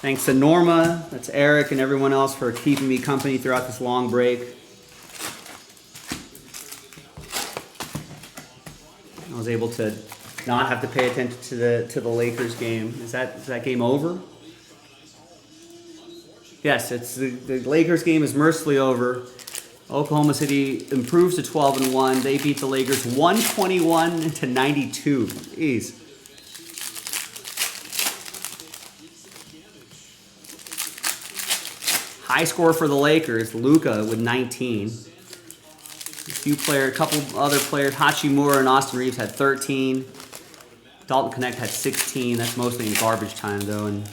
Thanks to Norma, that's Eric, and everyone else for keeping me company throughout this long break. I was able to not have to pay attention to the Lakers game. Is that game over? Yes, it's the Lakers game is mercifully over. Oklahoma City improves to 12-1. They beat the Lakers 121-92. Jeez. High score for the Lakers. Luka with 19. A couple other players. Hachimura and Austin Reeves had 13. Dalton Connect had 16. That's mostly in garbage time though, and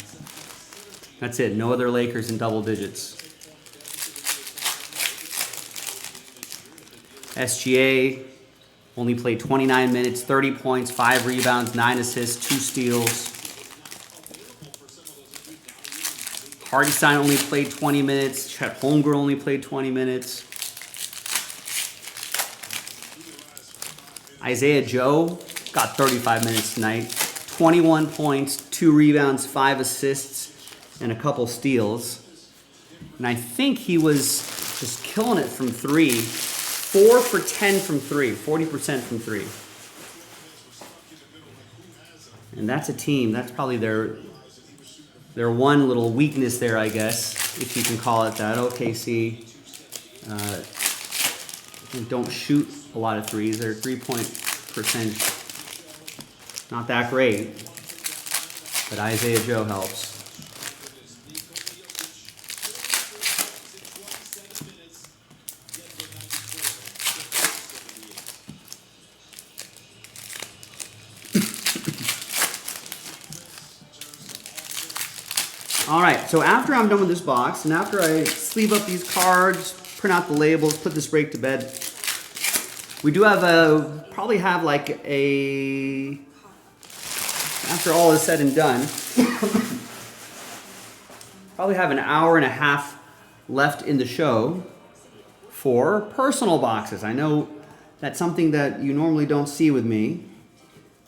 that's it. No other Lakers in double digits. SGA only played 29 minutes, 30 points, 5 rebounds, 9 assists, 2 steals. Hartenstein only played 20 minutes. Chet Holmgren only played 20 minutes. Isaiah Joe got 35 minutes tonight. 21 points, 2 rebounds, 5 assists, and a couple steals. And I think he was just killing it from 3. 4 for 10 from 3, 40% from 3. And that's a team. That's probably their one little weakness there, I guess, if you can call it that. OKC don't shoot a lot of threes. Their 3-point percentage not that great, but Isaiah Joe helps. All right, so after I'm done with this box, and after I sleeve up these cards, print out the labels, put this break to bed, we do have probably have like after all is said and done, probably have an hour and a half left in the show for personal boxes. I know that's something that you normally don't see with me,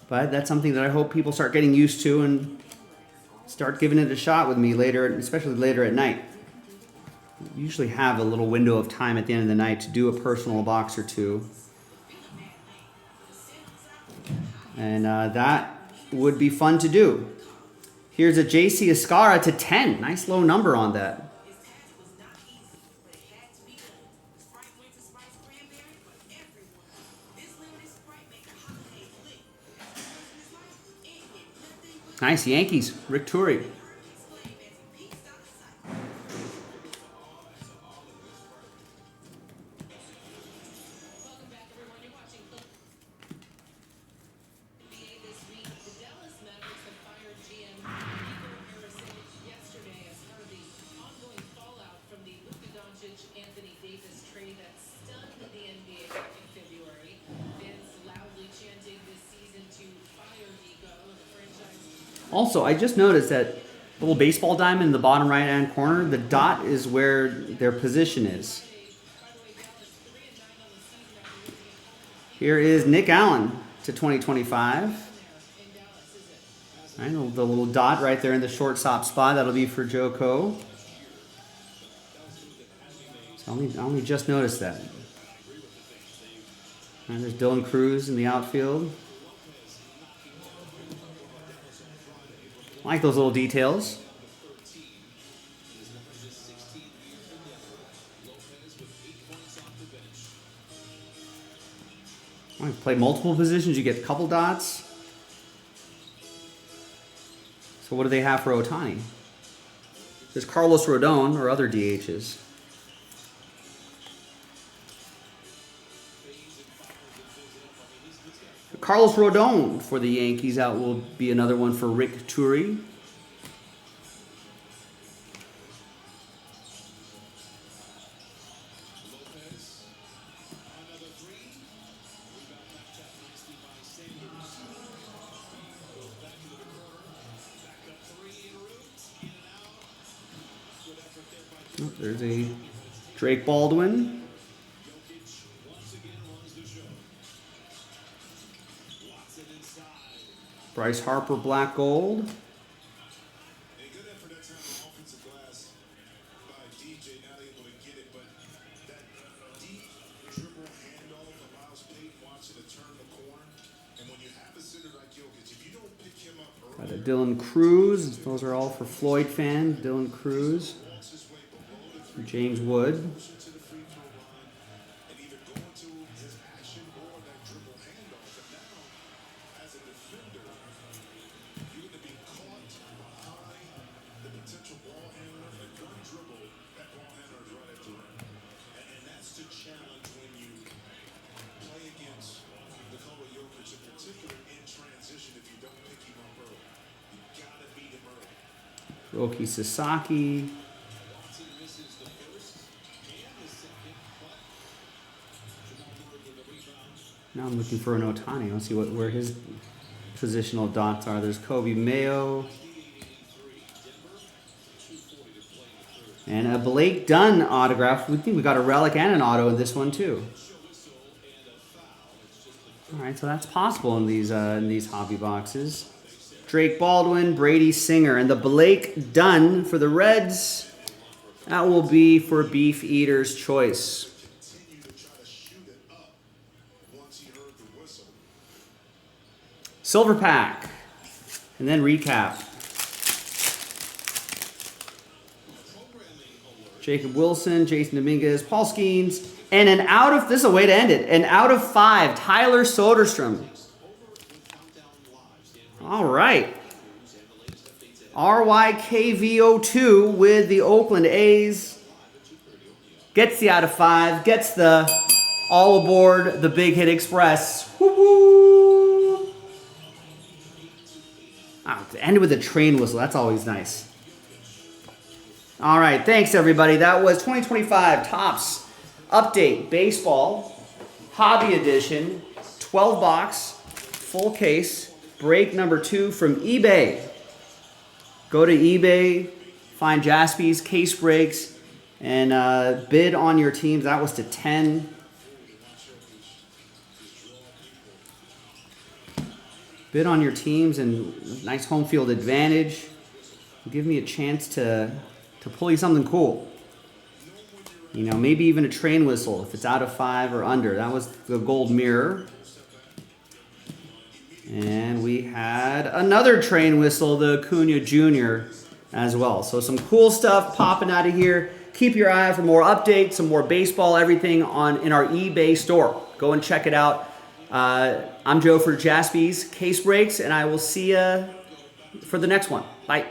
but that's something that I hope people start getting used to and start giving it a shot with me later, especially later at night. You usually have a little window of time at the end of the night to do a personal box or two. And that would be fun to do. Here's a JC Escara to 10. Nice low number on that. Nice Yankees, Rick Torrance. Also, I just noticed that little baseball diamond in the bottom right-hand corner, the dot is where their position is. Here is Nick Allen to 2025. All right, the little dot right there in the shortstop spot. That'll be for Joe Coe. So I only just noticed that. All right, there's Dylan Cruz in the outfield. I like those little details. Well, you play multiple positions, you get a couple dots. So what do they have for Ohtani? There's Carlos Rodon or other DHs. Carlos Rodon for the Yankees out will be another one for Rick Torrance. Oh, there's a Drake Baldwin. Bryce Harper, black gold. A good effort that time on offensive glass by DJ, not able to get it, but that deep dribble handoff allows Peyton Watson to turn the corner. And when you have a center like Jokic, if you don't pick him up early, Got a Dylan Cruz. Those are all for Floyd fan. Dylan Cruz. James Wood. to the free throw line, and either going to his action or that dribble handoff. And now, as a defender, you're going to be caught behind the potential ball handler, and one dribble, that ball handler is right at the rim. And that's the challenge when you play against Nikola Jokic, in particular in transition. If you don't pick him up early, you got to beat him early. Roki Sasaki. Watson misses the first and the second, but Jamal Murray with the rebound. Now I'm looking for an Ohtani. Let's see where his positional dots are. There's Kobe Mayo. And a Blake Dunn autograph. We think we got a relic and an auto in this one too. All right, so that's possible in these hobby boxes. Drake Baldwin, Brady Singer, and the Blake Dunn for the Reds. That will be for Beef Eater's Choice. Continue to try to shoot it up once he heard the whistle. Silver pack. And then recap. Jacob Wilson, Jason Dominguez, Paul Skeens, and an out of, this is a way to end it, an out of 5, Tyler Soderstrom. All right. RYKVO2 with the Oakland A's. Gets the out of 5, gets the all aboard the Big Hit Express. Woo-hoo! Ah, to end with a train whistle, that's always nice. All right, thanks everybody. That was 2025 Topps Update Baseball Hobby Edition, 12 box, full case, break number 2 from eBay. Go to eBay, find Jaspy's case breaks, and bid on your teams. That was to 10. Bid on your teams and nice home field advantage. Give me a chance to pull you something cool. You know, maybe even a train whistle if it's out of 5 or under. That was the gold mirror. And we had another train whistle, the Acuna Jr. as well. So some cool stuff popping out of here. Keep your eye out for more updates, some more baseball, everything in our eBay store. Go and check it out. I'm Joe for Jaspy's Case Breaks, and I will see you for the next one. Bye.